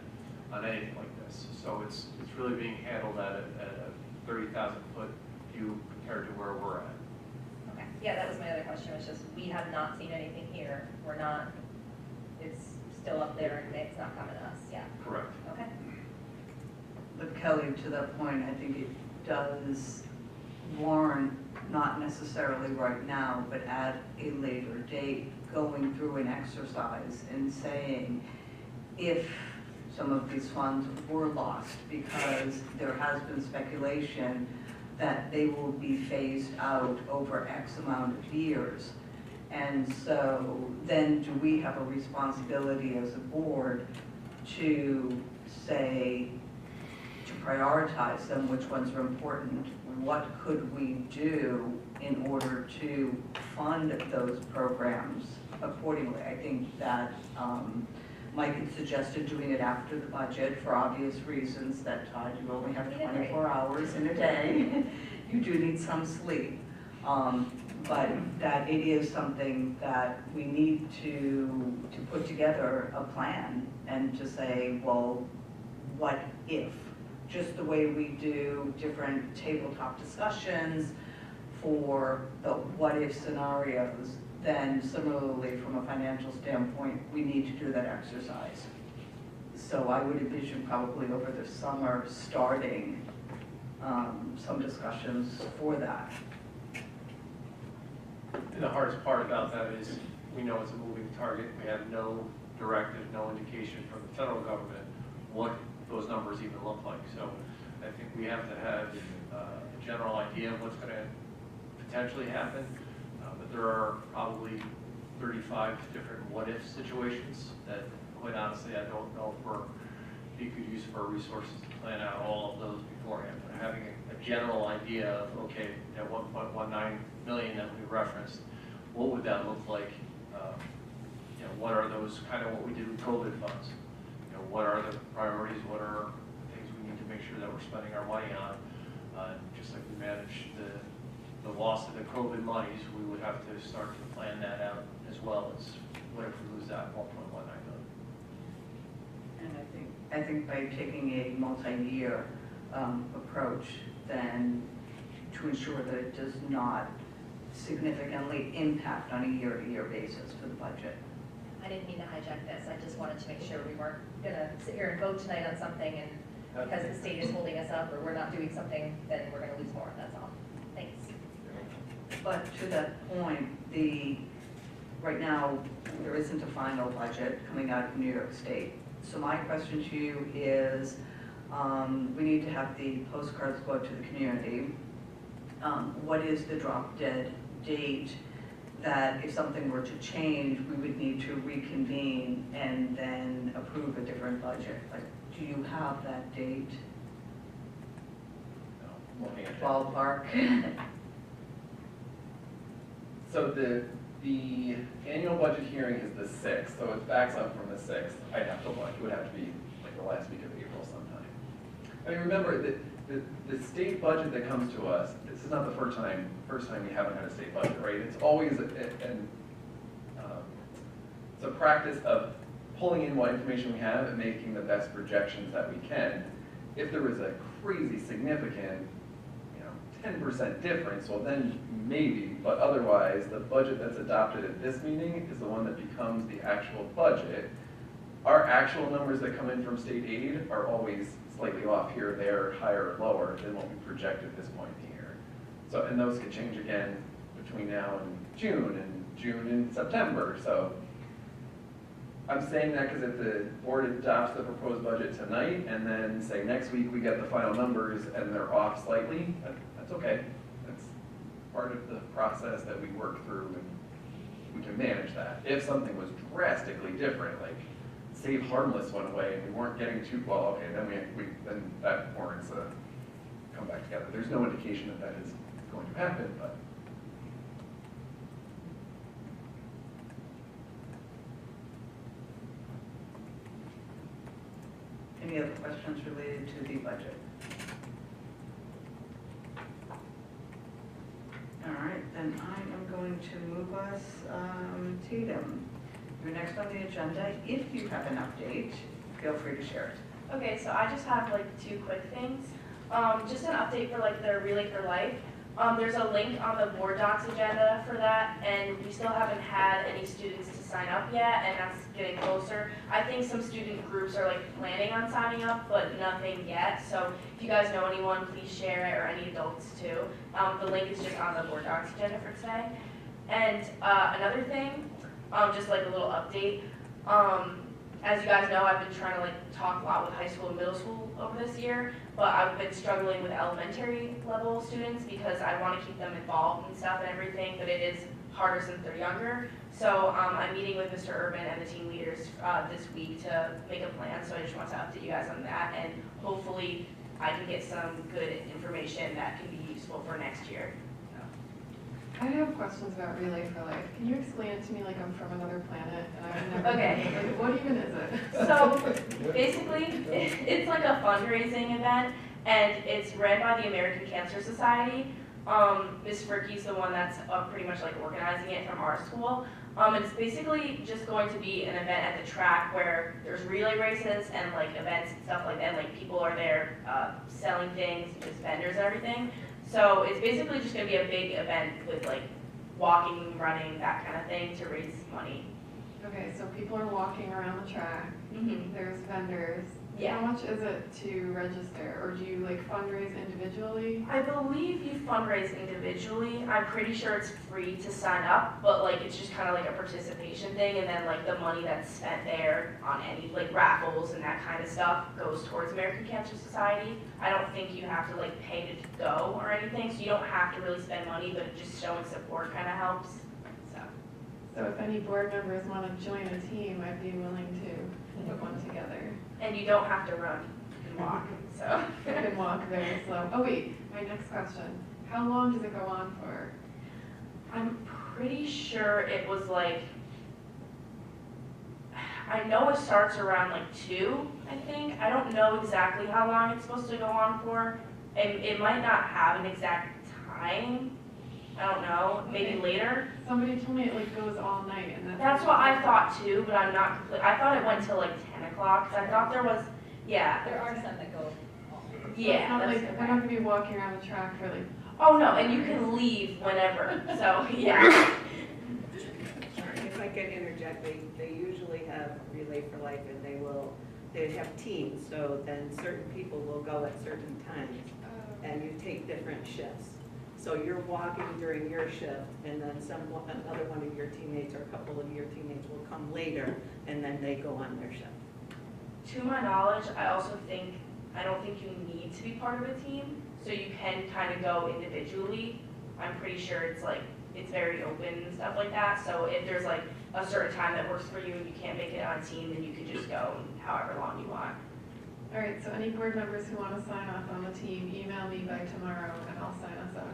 on anything like this. So it's really being handled at a 30,000-foot view compared to where we're at. Okay, yeah, that was my other question, was just, we have not seen anything here. We're not, it's still up there and it's not coming to us, yeah. Correct. Okay. But Kelly, to that point, I think it does warrant, not necessarily right now, but at a later date, going through an exercise and saying, if some of these funds were lost, because there has been speculation that they will be phased out over X amount of years. And so then do we have a responsibility as a board to say, to prioritize them, which ones are important, what could we do in order to fund those programs accordingly? I think that Mike had suggested doing it after the budget for obvious reasons, that Todd, you only have 24 hours in a day. You do need some sleep. But that it is something that we need to put together a plan and to say, well, what if? just the way we do different tabletop discussions for the what-if scenarios, then similarly, from a financial standpoint, we need to do that exercise. So I would envision probably over the summer starting some discussions for that. And the hardest part about that is we know it's a moving target. We have no directive, no indication from the federal government what those numbers even look like. So I think we have to have a general idea of what's going to potentially happen. But there are probably 35 different what-if situations that, quite honestly, I don't know if we're be good use of our resources to plan out all of those beforehand. But having a general idea of, okay, at 1.19 million that we referenced, what would that look like? You know, what are those, kind of what we did with COVID funds? You know, what are the priorities? What are the things we need to make sure that we're spending our money on? Just like we manage the loss of the COVID monies, we would have to start to plan that out as well as what if we lose that 1.19 million. And I think by taking a multi-year approach, then to ensure that it does not significantly impact on a year-to-year basis for the budget. I didn't mean to hijack this, I just wanted to make sure we weren't gonna sit here and vote tonight on something and because the state is holding us up or we're not doing something, then we're gonna lose more, that's all. Thanks. But to that point, right now, there isn't a final budget coming out of New York State. So my question to you is, we need to have the postcards go out to the community. What is the drop dead date that if something were to change, we would need to reconvene and then approve a different budget? Like, do you have that date? No, looking at that. Ballpark? So the annual budget hearing is the 6th, so it backs up from the 6th. I'd have to look, it would have to be like the last week of April sometime. I mean, remember that the state budget that comes to us, this is not the first time we haven't had a state budget, right? It's always it's a practice of pulling in what information we have and making the best projections that we can. If there was a crazy significant 10% difference, well then maybe, but otherwise the budget that's adopted at this meeting is the one that becomes the actual budget. Our actual numbers that come in from state aid are always slightly off here, there, higher or lower than what we project at this point in the year. So, and those can change again between now and June and September. So I'm saying that because if the board adopts the proposed budget tonight and then say next week we get the final numbers and they're off slightly, that's okay. That's part of the process that we work through and we can manage that. If something was drastically different, like Save Harmless went away and we weren't getting too well, okay, then that warrants a come back together. There's no indication that that is going to happen, but. Any other questions related to the budget? All right, then I am going to move us, Tatum. You're next on the agenda. If you have an update, feel free to share it. Okay, so I just have like 2 quick things. Just an update for like the Relay for Life. There's a link on the board docs agenda for that, and we still haven't had any students to sign up yet, and that's getting closer. I think some student groups are like planning on signing up, but nothing yet. So if you guys know anyone, please share it, or any adults too. The link is just on the board docs agenda for today. And another thing, just like a little update. As you guys know, I've been trying to like talk a lot with high school and middle school over this year, but I've been struggling with elementary level students because I want to keep them involved and stuff and everything, but it is harder since they're younger. So I'm meeting with Mr. Urban and the team leaders this week to make a plan, so I just want to update you guys on that, and hopefully I can get some good information that can be useful for next year. I have questions about Relay for Life. Can you explain it to me like I'm from another planet and I've never Okay. like, what even is it? So basically, it's like a fundraising event, and it's ran by the American Cancer Society. Ms. Fricke's the one that's pretty much like organizing it from our school. It's basically just going to be an event at the track where there's relay races and like events and stuff like that. Like people are there selling things, just vendors and everything. So it's basically just gonna be a big event with like walking, running, that kind of thing to raise money. Okay, so people are walking around the track, there's vendors. Yeah. How much is it to register, or do you like fundraise individually? I believe you fundraise individually. I'm pretty sure it's free to sign up, but like it's just kind of like a participation thing, and then like the money that's spent there on any like raffles and that kind of stuff goes towards American Cancer Society. I don't think you have to like pay to go or anything, so you don't have to really spend money, but just showing support kind of helps. So if any board members want to join a team, I'd be willing to put one together. And you don't have to run, you can walk, so. You can walk very slow. Oh wait, my next question. How long does it go on for? I'm pretty sure it was like, I know it starts around like 2, I think. I don't know exactly how long it's supposed to go on for. And it might not have an exact time. I don't know, maybe later. Somebody told me it like goes all night, and That's what I thought too, but I'm not complete. I thought it went till like 10 o'clock, because I thought there was, yeah. There are some that go. Yeah, It's not that's like, we're not gonna be walking around the track for like. Oh, no, and you can leave whenever, so, yeah. If I could interject, they usually have Relay for Life, and they have teams, so then certain people will go at certain times, and you take different shifts. So you're walking during your shift, and then another one of your teammates or a couple of your teammates will come later, and then they go on their shift. To my knowledge, I don't think you need to be part of a team, so you can kind of go individually. I'm pretty sure it's very open and stuff like that, so if there's like a certain time that works for you and you can't make it on a team, then you could just go however long you want. All right, so any board members who want to sign off on the team, email me by tomorrow, and I'll sign us up.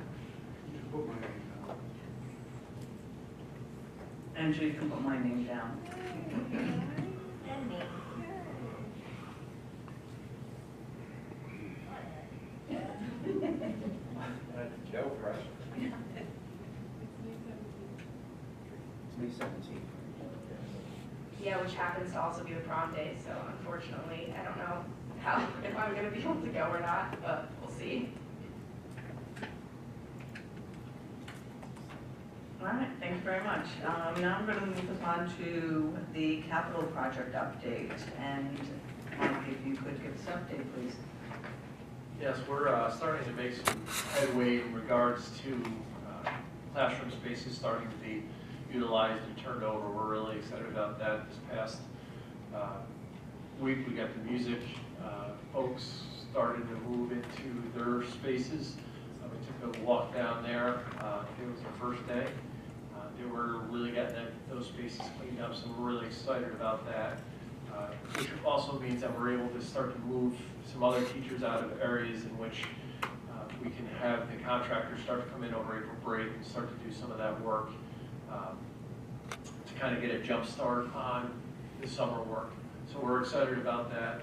Andrew, you can put my name down. And me. Joe Fresh. It's May 17th. Yeah, which happens to also be the prom day, so unfortunately, I don't know if I'm gonna be able to go or not, but we'll see. All right, thanks very much. Now I'm going to move us on to the capital project update. And Mike, if you could give us an update, please. Yes, we're starting to make some headway in regards to classroom spaces starting to be utilized and turned over. We're really excited about that. This past week, we got the music folks started to move into their spaces. We took a walk down there. It was our first day. They were really getting those spaces cleaned up, so we're really excited about that. Which also means that we're able to start to move some other teachers out of areas in which we can have the contractors start to come in over April break and start to do some of that work to kind of get a jump start on the summer work. So we're excited about that.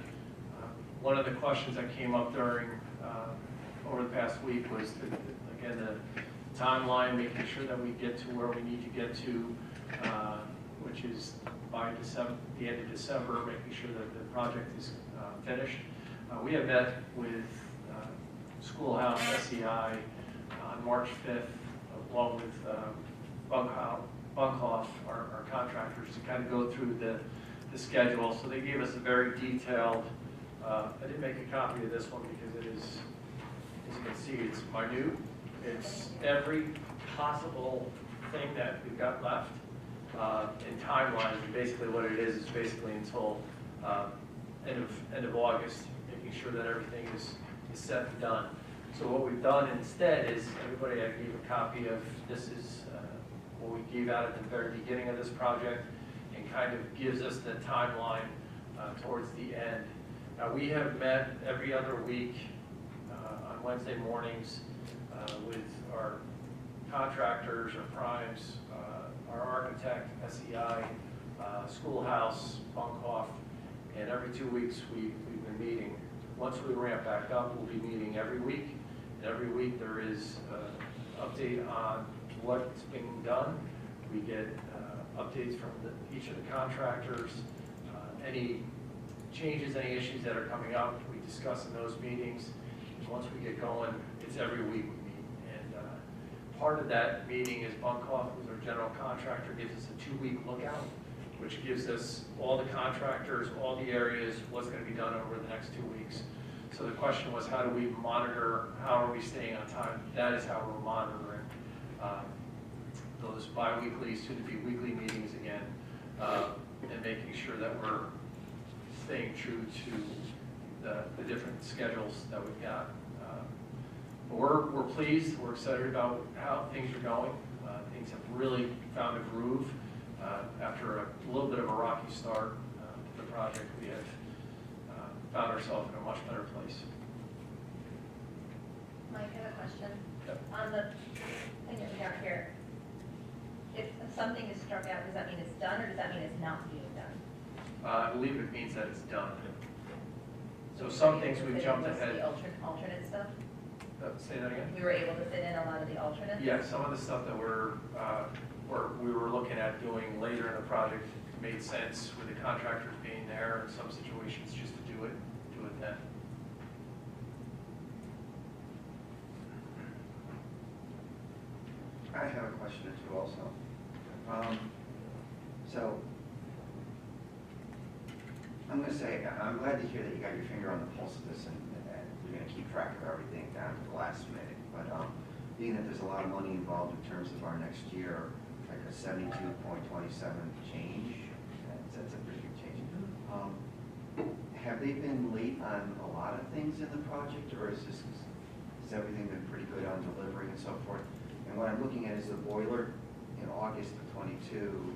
One of the questions that came up during over the past week was, again, the timeline, making sure that we get to where we need to get to, which is by the end of December, making sure that the project is finished. We have met with Schoolhouse SEI on March 5th, along with Bunkhoff, our contractors, to kind of go through the schedule. So they gave us a very detailed, I didn't make a copy of this one because it is, as you can see, it's minute. It's every possible thing that we've got left in timelines. And basically what it is basically until end of August, making sure that everything is set and done. So what we've done instead is, everybody I gave a copy of, this is what we gave out at the very beginning of this project, and kind of gives us the timeline towards the end. Now we have met every other week on Wednesday mornings with our contractors, our primes, our architect, SEI, Schoolhouse, Bunkhoff, and every 2 weeks we've been meeting. Once we ramp back up, we'll be meeting every week, and every week there is update on what's being done. We get updates from each of the contractors, any changes, any issues that are coming up, we discuss in those meetings. And once we get going, it's every week we meet. And part of that meeting is Bunkoff, who's our general contractor, gives us a 2-week lookout, which gives us all the contractors, all the areas, what's going to be done over the next 2 weeks. So the question was, how do we monitor, how are we staying on time? That is how we're monitoring those bi-weekly, soon-to-be weekly meetings again, and making sure that we're staying true to the different schedules that we've got. But we're pleased, we're excited about how things are going. Things have really found a groove. After a little bit of a rocky start to the project, we have found ourselves in a much better place. Mike, I have a question. Yep. On the thing that we got here, if something is struck out, does that mean it's done, or does that mean it's not being done? I believe it means that it's done. So some things we've jumped ahead. The alternate stuff? Say that again? We were able to fit in a lot of the alternates? Yeah, some of the stuff that we were looking at doing later in the project made sense with the contractors being there in some situations just to do it then. I have a question or two also. So, I'm going to say, I'm glad to hear that you got your finger on the pulse of this and you're going to keep track of everything down to the last minute. But being that there's a lot of money involved in terms of our next year, like a 72.27 change, that's a pretty big change. Have they been late on a lot of things in the project, or has everything been pretty good on delivery and so forth? And what I'm looking at is the boiler in August of 22,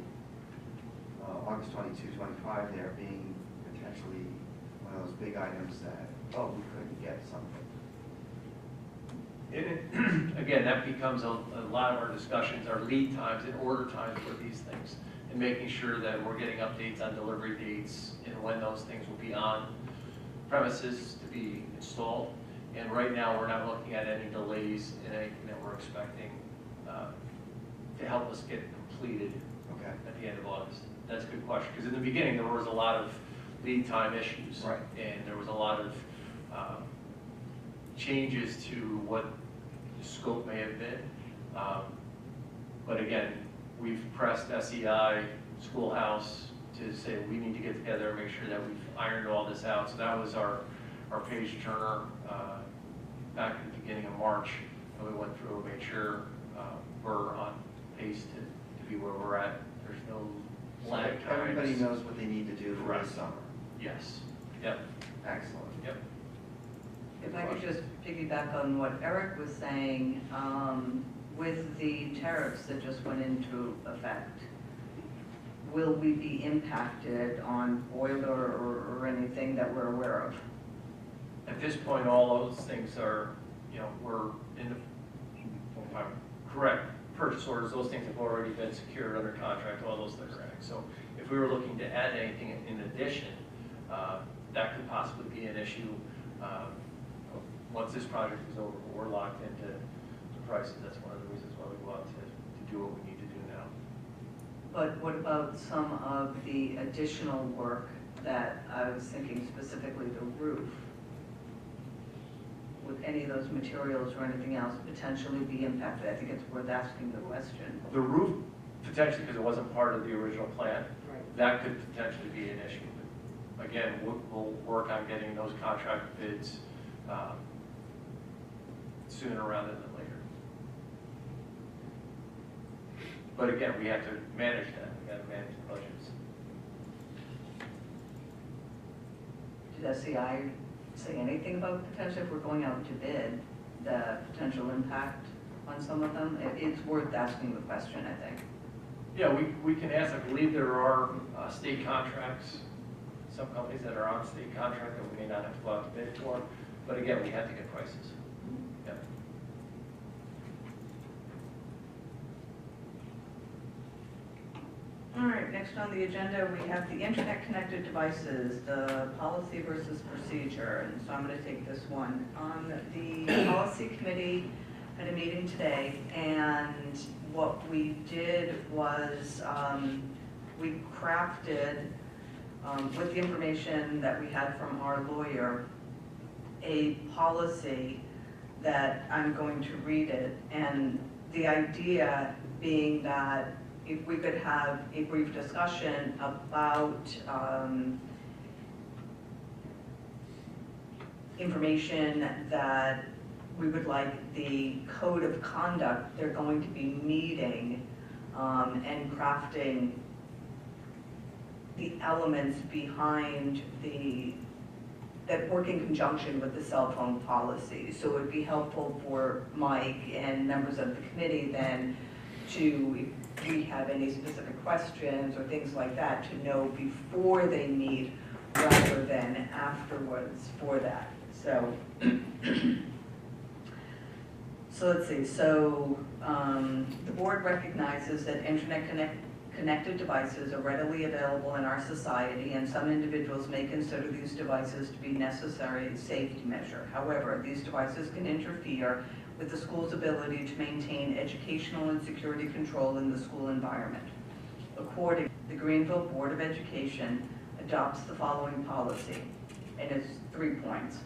August 22, 25 there being potentially one of those big items that, oh, we couldn't get something. Again, that becomes a lot of our discussions, our lead times and order times for these things, and making sure that we're getting updates on delivery dates and when those things will be on premises to be installed. And right now, we're not looking at any delays in anything that we're expecting to help us get completed at the end of August. That's a good question, because in the beginning, there was a lot of lead time issues. Right. And there was a lot of changes to what the scope may have been. But again, we've pressed SEI, Schoolhouse, to say we need to get together and make sure that we've ironed all this out. So that was our page turner back at the beginning of March. And we went through and made sure we're on pace to be where we're at. There's no lag times. Everybody knows what they need to do for this summer. Yes. Yep. Excellent. Yep. If I could just piggyback on what Eric was saying, with the tariffs that just went into effect, will we be impacted on boiler or anything that we're aware of? At this point, all those things are, we're in the, if I'm correct, purchase orders, those things have already been secured under contract, all those things are in. So if we were looking to add anything in addition, that could possibly be an issue. Once this project is over, we're locked into the prices. That's one of the reasons why we want to do what we need to do now. But what about some of the additional work that I was thinking specifically the roof? Would any of those materials or anything else potentially be impacted? I think it's worth asking the question. The roof, potentially, because it wasn't part of the original plan, Right. that could potentially be an issue. But again, we'll work on getting those contract bids sooner rather than later. But again, we have to manage that. We got to manage the budgets. Did SEI say anything about potentially if we're going out to bid, the potential impact on some of them? It's worth asking the question, I think. Yeah, we can ask. I believe there are state contracts, some companies that are on state contract that we may not have to go out to bid for. But again, we have to get prices. Yeah. All right, next on the agenda, we have the internet-connected devices, the policy versus procedure. And so I'm going to take this one. The policy committee had a meeting today, and what we did was we crafted, with the information that we had from our lawyer, a policy that I'm going to read it, and the idea being that if we could have a brief discussion about information that we would like the code of conduct they're going to be meeting and crafting the elements behind that work in conjunction with the cell phone policy. So it would be helpful for Mike and members of the committee then to, if we have any specific questions or things like that, to know before they meet rather than afterwards for that. So, so let's see. So the board recognizes that connected devices are readily available in our society, and some individuals may consider these devices to be necessary safety measure. However, these devices can interfere with the school's ability to maintain educational and security control in the school environment. Accordingly, the Greenville Board of Education adopts the following policy, and it's 3 points.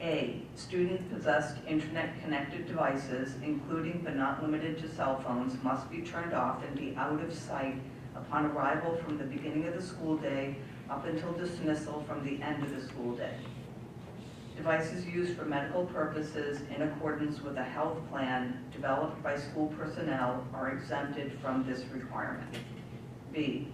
A, student-possessed internet-connected devices, including but not limited to cell phones, must be turned off and be out of sight upon arrival from the beginning of the school day up until dismissal from the end of the school day. Devices used for medical purposes in accordance with a health plan developed by school personnel are exempted from this requirement. B,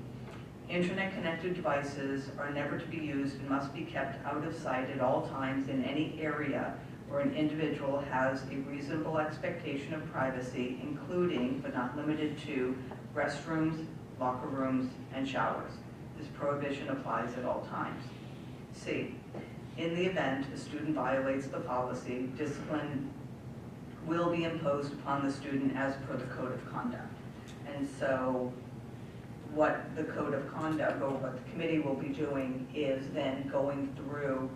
internet-connected devices are never to be used and must be kept out of sight at all times in any area where an individual has a reasonable expectation of privacy, including but not limited to restrooms, locker rooms, and showers. This prohibition applies at all times. C, in the event a student violates the policy, discipline will be imposed upon the student as per the code of conduct. And so what the code of conduct, or what the committee will be doing, is then going through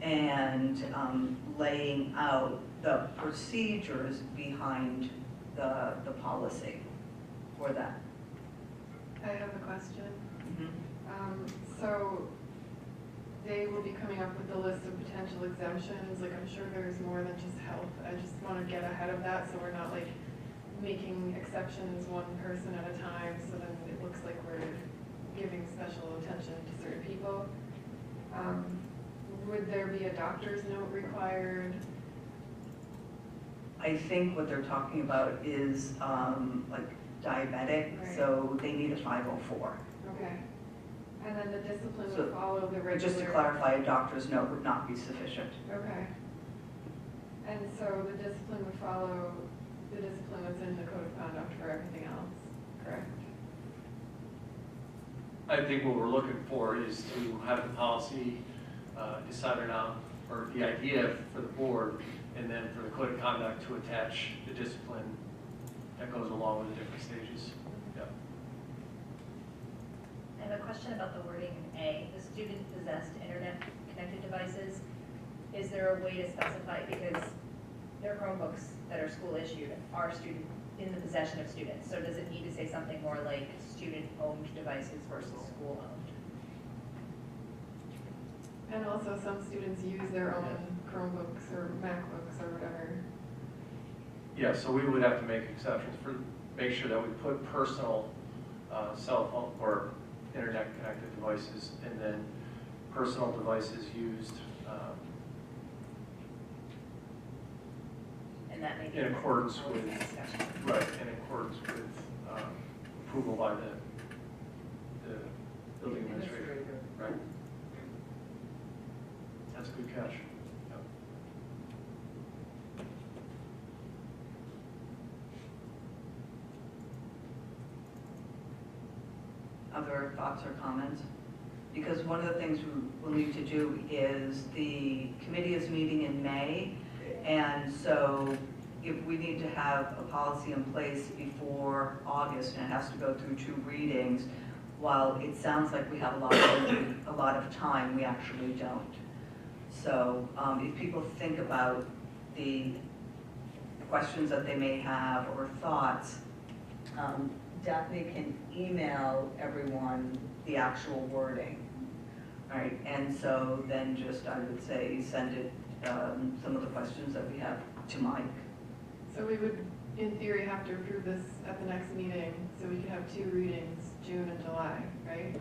and laying out the procedures behind the policy for that. I have a question. Mm-hmm. So they will be coming up with a list of potential exemptions. Like, I'm sure there's more than just health. I just want to get ahead of that so we're not like making exceptions one person at a time, so then it looks like we're giving special attention to certain people. Would there be a doctor's note required? I think what they're talking about is like diabetic, Right. so they need a 504. Okay. And then the discipline So, would follow the regular... But just to clarify, a doctor's note would not be sufficient. Okay. And so the discipline would follow the discipline that's in the code of conduct for everything else, correct? I think what we're looking for is to have the policy decided on, or the idea for the board, and then for the code of conduct to attach the discipline that goes along with the different stages. Yeah. I have a question about the wording in A, the student-possessed internet-connected devices. Is there a way to specify, because their Chromebooks that are school-issued are in the possession of students, so does it need to say something more like student-owned devices versus school-owned? And also some students use their own Chromebooks or MacBooks or whatever. Yeah, so we would have to make exceptions for, make sure that we put personal cell phone or internet-connected devices, and then personal devices used And that may be in accordance with, discussion. right, in accordance with approval by the building administrator. Right. That's a good catch. Yep. Other thoughts or comments? Because one of the things we'll need to do is the committee is meeting in May, and so if we need to have a policy in place before August and it has to go through 2 readings, while it sounds like we have a lot of time, we actually don't. So if people think about the questions that they may have or thoughts, Daphne can email everyone the actual wording. All right, and so then just, I would say, send it, some of the questions that we have to Mike. So we would, in theory, have to approve this at the next meeting, so we could have 2 readings, June and July, right?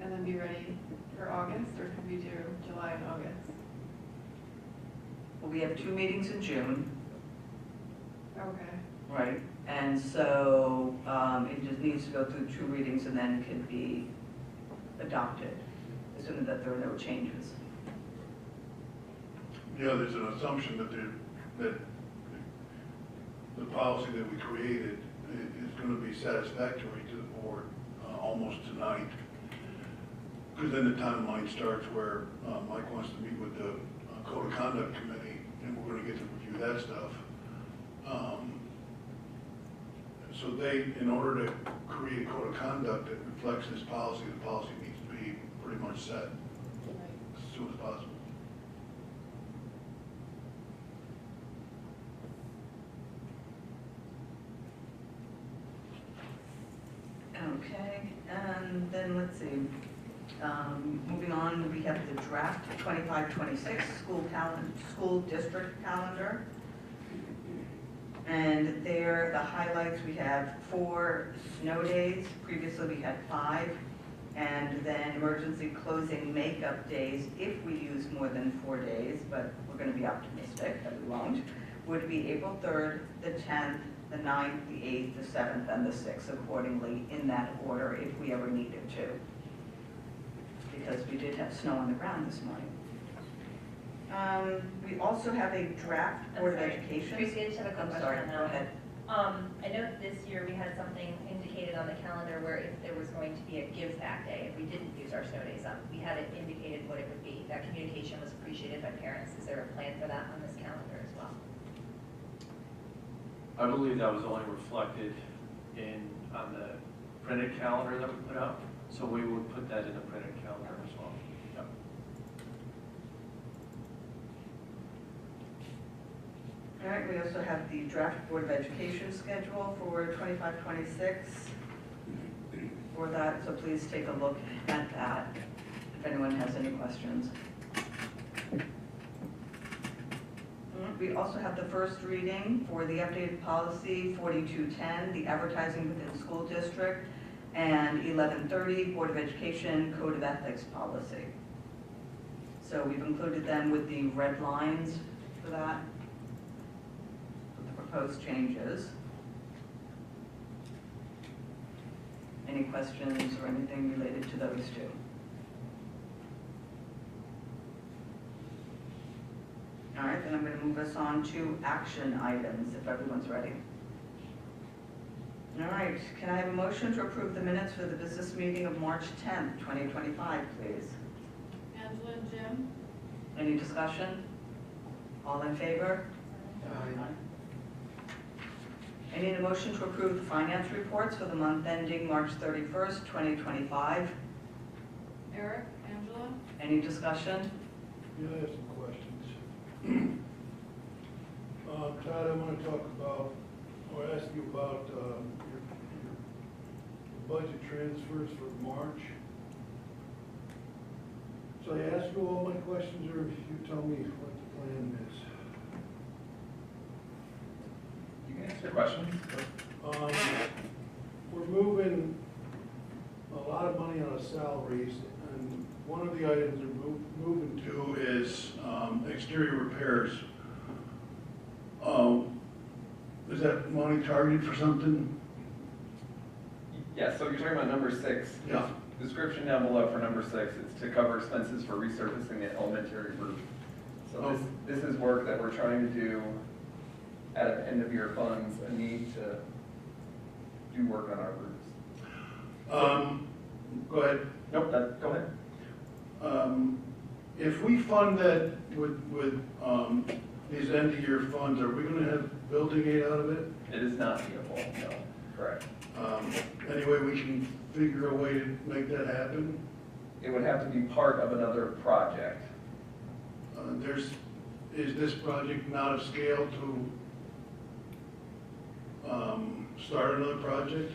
And then be ready for August, or could we do July and August? Well, we have 2 meetings in June, Okay. right? And so it just needs to go through 2 readings and then can be adopted, assuming that there are no changes. Yeah, there's an assumption that the policy that we created is going to be satisfactory to the board almost tonight. Because then the timeline starts where Mike wants to meet with the Code of Conduct Committee, and we're going to get to review that stuff. So in order to create a code of conduct that reflects this policy, the policy needs to be pretty much set as soon as possible. Okay, and then let's see. Moving on, we have the draft 25-26 school district calendar. And there, the highlights, we have 4 snow days. Previously, we had 5. And then emergency closing makeup days, if we use more than 4 days, but we're going to be optimistic that we won't, would be April 3rd, the 10th, the 9th, the 8th, the 7th, and the 6th, accordingly, in that order, if we ever needed to. Because we did have snow on the ground this morning. We also have a draft Board of Education. Tracy, I just have a quick I'm question sorry, on go that. ahead. I know this year we had something indicated on the calendar where if there was going to be a give back day, if we didn't use our snow days up, we had it indicated what it would be. That communication was appreciated by parents. Is there a plan for that on this calendar as well? I believe that was only reflected on the printed calendar that we put out, so we would put that in the printed calendar as well. Yep. All right, we also have the draft Board of Education schedule for 25-26 for that, so please take a look at that if anyone has any questions. We also have the first reading for the updated policy 4210, the advertising within school district, and 1130, Board of Education Code of Ethics policy. So we've included them with the red lines for that, with the proposed changes. Any questions or anything related to those 2? All right, then I'm going to move us on to action items, if everyone's ready. All right, can I have a motion to approve the minutes for the business meeting of March 10th, 2025, please? Angela and Jim? Any discussion? All in favor? I need a motion to approve the finance reports for the month ending March 31st, 2025. Eric, Angela? Any discussion? Yeah, I have some questions. Todd, I want to talk about, or ask you about your budget transfers for March. So I ask you all my questions, or if you tell me what the plan is? You can answer questions. We're moving a lot of money out of salaries, and one of the items we're moving to is exterior repairs. Is that money targeted for something? Yeah, so you're talking about number 6. Yeah. Description down below for number 6, it's to cover expenses for resurfacing the elementary roof. So this is work that we're trying to do out of end-of-year funds, a need to do work on our roofs. Go ahead. Nope, go ahead. If we fund that with these end-of-year funds, are we going to have building aid out of it? It is not beautiful, no, correct. Any way we can figure a way to make that happen? It would have to be part of another project. Is this project not of scale to start another project?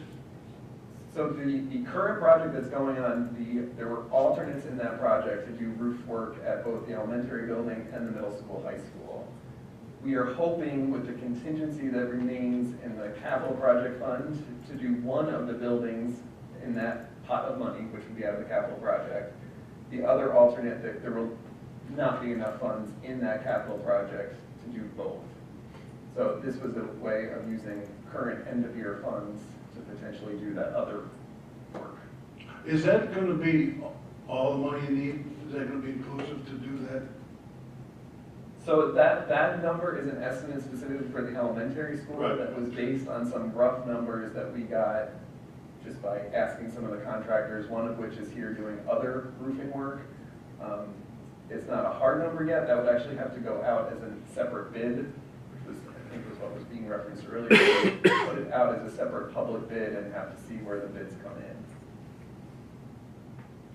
So the current project that's going on, there were alternates in that project to do roof work at both the elementary building and the middle school, high school. We are hoping with the contingency that remains in the capital project fund to do one of the buildings in that pot of money, which would be out of the capital project. The other alternate, that there will not be enough funds in that capital project to do both. So this was a way of using current end-of-year funds to potentially do that other work. Is that gonna be all the money you need? Is that gonna be inclusive to do that? So that number is an estimate specifically for the elementary school Right. that was based on some rough numbers that we got just by asking some of the contractors, one of which is here doing other roofing work. It's not a hard number yet. That would actually have to go out as a separate bid, which was, I think was what was being referenced earlier. Put it out as a separate public bid and have to see where the bids come in.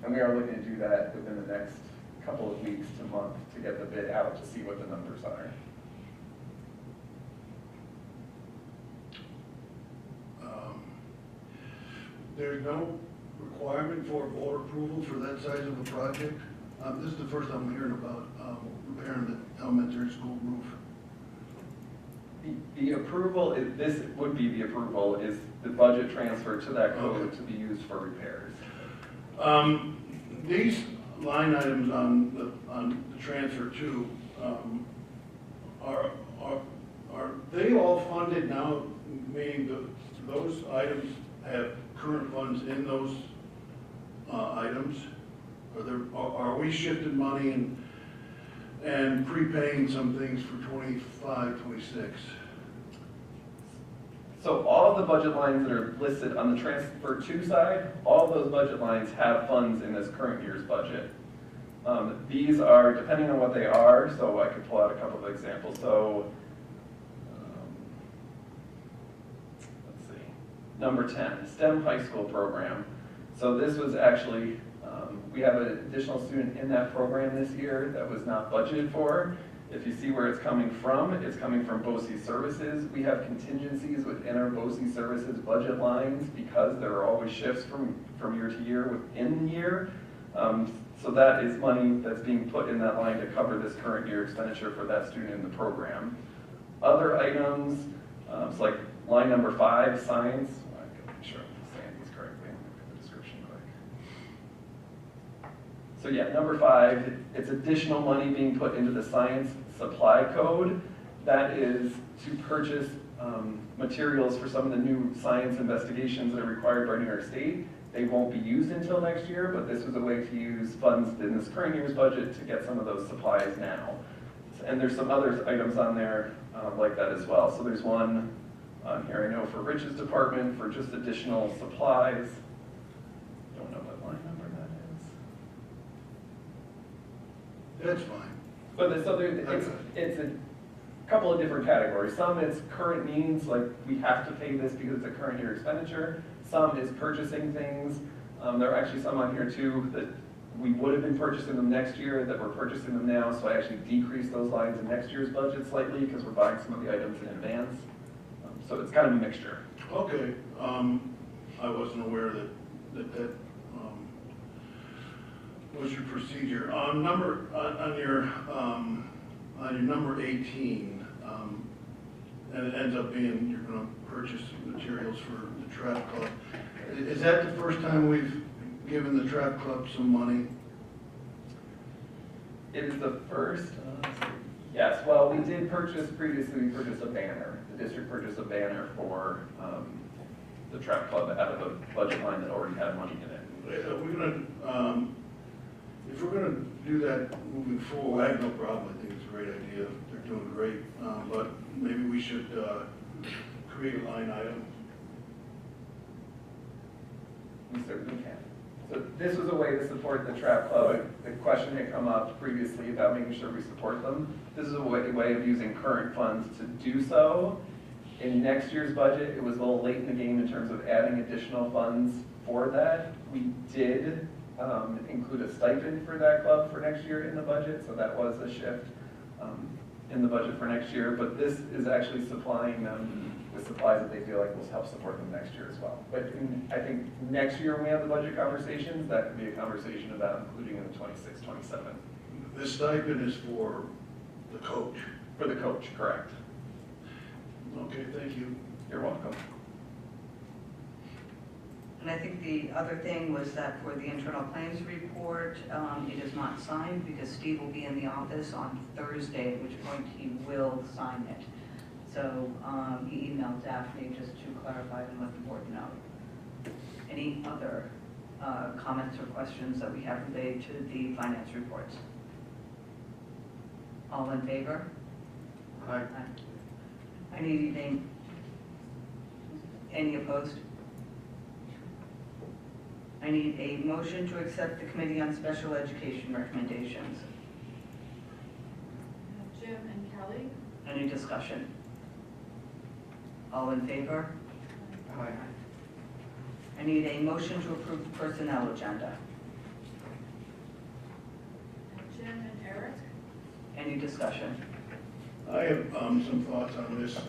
And we are looking to do that within the next couple of weeks to month to get the bid out to see what the numbers are. There's no requirement for board approval for that size of a project? This is the first I'm hearing about repairing the elementary school roof. The approval, this would be the approval, is the budget transfer to that code Okay. to be used for repairs. These line items on the transfer too, are they all funded now, meaning those items have current funds in those items? Are we shifting money and prepaying some things for 25, 26? So all of the budget lines that are listed on the transfer to side, all of those budget lines have funds in this current year's budget. These are, depending on what they are, so I could pull out a couple of examples. So, let's see, number 10, STEM high school program. So this was actually, we have an additional student in that program this year that was not budgeted for. If you see where it's coming from BOCE services. We have contingencies within our BOCE services budget lines because there are always shifts from year to year within the year. So that is money that's being put in that line to cover this current year expenditure for that student in the program. Other items, it's like line number 5, science. I gotta make sure I'm saying these correctly. I'm gonna put the description quick. So yeah, number 5, it's additional money being put into the science supply code. That is to purchase materials for some of the new science investigations that are required by New York State. They won't be used until next year, but this was a way to use funds in this current year's budget to get some of those supplies now. And there's some other items on there like that as well. So there's one on here I know for Rich's department for just additional supplies. Don't know what line number that is. That's fine. But so it's a couple of different categories. Some it's current needs, like we have to pay this because it's a current year expenditure. Some is purchasing things. There are actually some on here too that we would have been purchasing them next year that we're purchasing them now. So I actually decreased those lines in next year's budget slightly because we're buying some of the items in advance. So it's kind of a mixture. Okay, I wasn't aware that was your procedure. On your number 18, and it ends up being you're going to purchase materials for the Trap Club. Is that the first time we've given the Trap Club some money? It is the first. Yes, well, we did purchase previously. We purchased a banner. The district purchased a banner for the Trap Club out of a budget line that already had money in it. We're gonna, if we're gonna do that moving forward, I have no problem. I think it's a great idea. They're doing great, but maybe we should create a line item. We certainly can. So this was a way to support the Trap Club. The question had come up previously about making sure we support them. This is a way of using current funds to do so. In next year's budget, it was a little late in the game in terms of adding additional funds for that. We did include a stipend for that club for next year in the budget, so that was a shift in the budget for next year. But this is actually supplying them with supplies that they feel like will help support them next year as well. But I think next year when we have the budget conversations, that could be a conversation about including in the 26, 27. This stipend is for the coach. For the coach, correct. Okay, thank you. You're welcome. And I think the other thing was that for the internal claims report, it is not signed because Steve will be in the office on Thursday, at which point he will sign it. So he emailed Daphne just to clarify and let the board know. Any other comments or questions that we have related to the finance reports? All in favor? Aye. I need any opposed? I need a motion to accept the Committee on Special Education recommendations. Jim and Kelly? Any discussion? All in favor? Aye. I need a motion to approve the personnel agenda. Jim and Eric? Any discussion? I have some thoughts on this.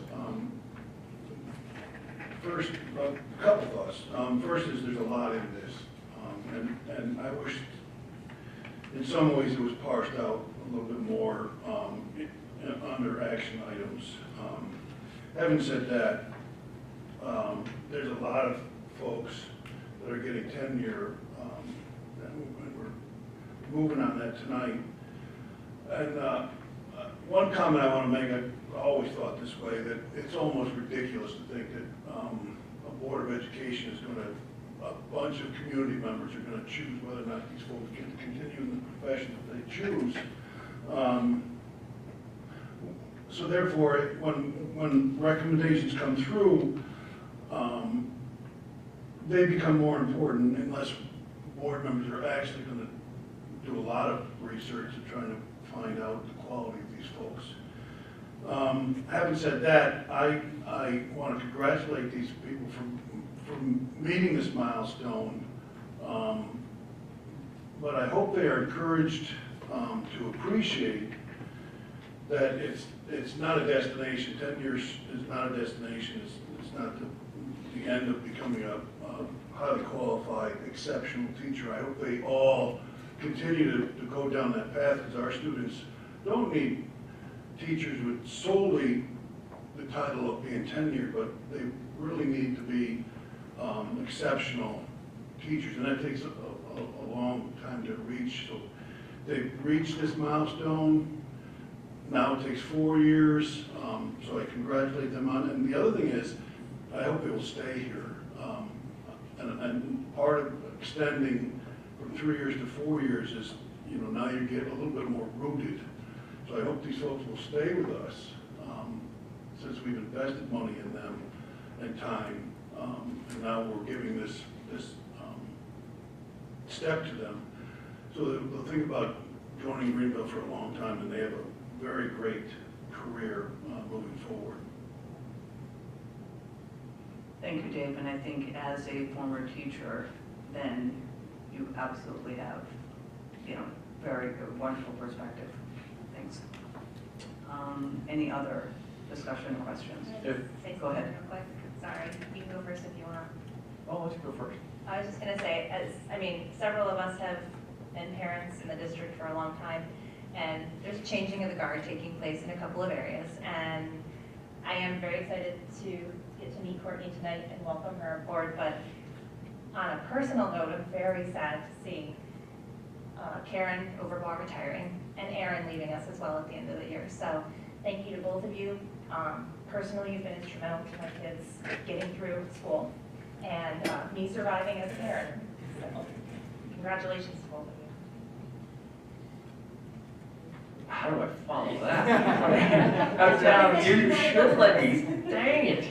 First, a couple thoughts. First is there's a lot in this, and I wish in some ways it was parsed out a little bit more under action items. Having said that, there's a lot of folks that are getting tenure, and we're moving on that tonight. And one comment I want to make, I've always thought this way, that it's almost ridiculous to think that a Board of Education is going to, a bunch of community members are going to choose whether or not these folks can continue in the profession that they choose. So therefore, when recommendations come through, they become more important unless board members are actually going to do a lot of research and trying to find out the quality of these folks. Having said that, I want to congratulate these people for meeting this milestone, but I hope they are encouraged to appreciate that it's not a destination. 10 years is not a destination. It's not the end of becoming a highly qualified, exceptional teacher. I hope they all continue to go down that path, because our students don't need teachers with solely the title of being tenured, but they really need to be exceptional teachers, and that takes a long time to reach. So they've reached this milestone. Now it takes 4 years, so I congratulate them on it. And the other thing is, I hope they will stay here. And part of extending from 3 years to 4 years is, now you get a little bit more rooted. So I hope these folks will stay with us, since we've invested money in them and time, and now we're giving this step to them. So they'll think about joining Greenville for a long time, and they have a very great career moving forward. Thank you, Dave, and I think as a former teacher, then you absolutely have, very good, wonderful perspective. Thanks. Any other discussion or questions? Go ahead. Real quick. Sorry, you can go first if you want. Oh, let's go first. I was just gonna say, several of us have been parents in the district for a long time, and there's a changing of the guard taking place in a couple of areas, and I am very excited to get to meet Courtney tonight and welcome her aboard, but on a personal note, I'm very sad to see Karen Overbaugh retiring and Aaron leaving us as well at the end of the year. So thank you to both of you. Personally, you've been instrumental to my kids getting through school and me surviving as a parent. So congratulations to both of you. How do I follow that? You should let me, dang it.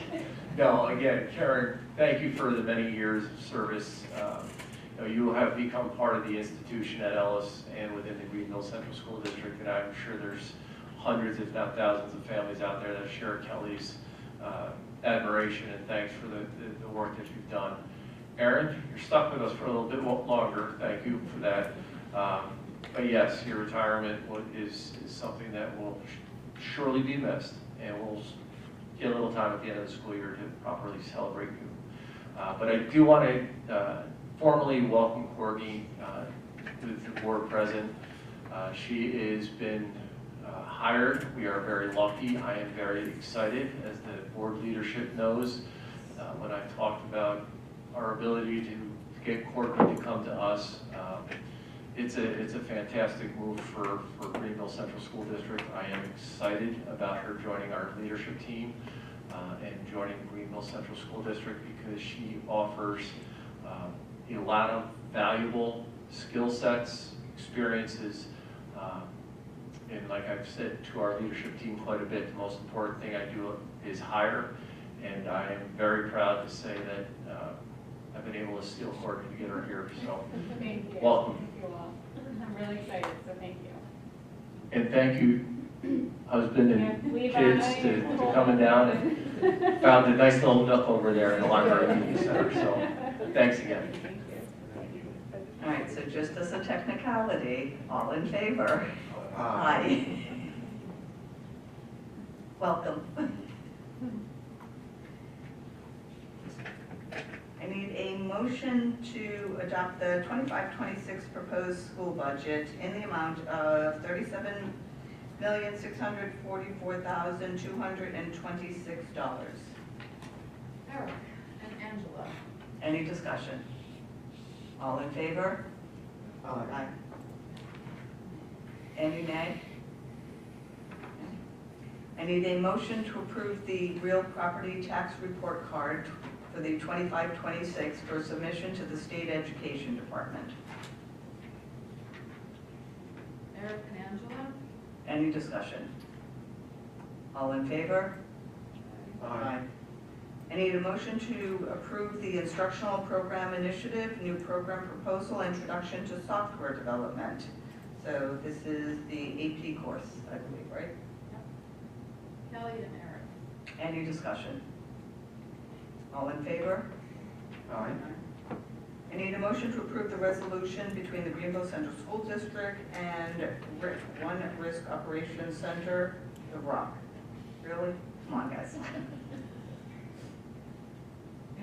No, again, Karen, thank you for the many years of service. You have become part of the institution at Ellis and within the Greenville Central School District, and I'm sure there's hundreds, if not thousands, of families out there that share Kelly's admiration and thanks for the work that you've done. Aaron, you're stuck with us for a little bit longer. Thank you for that. But yes, your retirement is something that will surely be missed, and we'll get a little time at the end of the school year to properly celebrate you. But I do want to formally welcome Corgi with the board present. She has been hired. We are very lucky. I am very excited, as the board leadership knows. When I talked about our ability to get Corgi to come to us, it's a fantastic move for Greenville Central School District. I am excited about her joining our leadership team and joining Greenville Central School District, because she offers a lot of valuable skill sets, experiences, and like I've said to our leadership team quite a bit, the most important thing I do is hire, and I am very proud to say that I've been able to steal Courtney to get her here, so Thank you. welcome. Thank you all. I'm really excited, so thank you. And thank you, husband and Levi, kids, to coming down and found a nice little nook over there in the library meeting center, so thanks again. Thank you. All right, so just as a technicality, all in favor? Aye. Welcome. I need a motion to adopt the 25-26 proposed school budget in the amount of $37,644,226. Eric and Angela. Any discussion? All in favor? Aye. Any nay? I need a motion to approve the real property tax report card for the 25-26 for submission to the State Education Department. Eric and Angela. Any discussion? All in favor? Aye. I need a motion to approve the instructional program initiative, new program proposal, introduction to software development. So this is the AP course, I believe, right? Kelly and Eric. Any discussion? All in favor? Aye. I need a motion to approve the resolution between the Greenville Central School District and One Risk Operations Center, The Rock. Really? Come on, guys.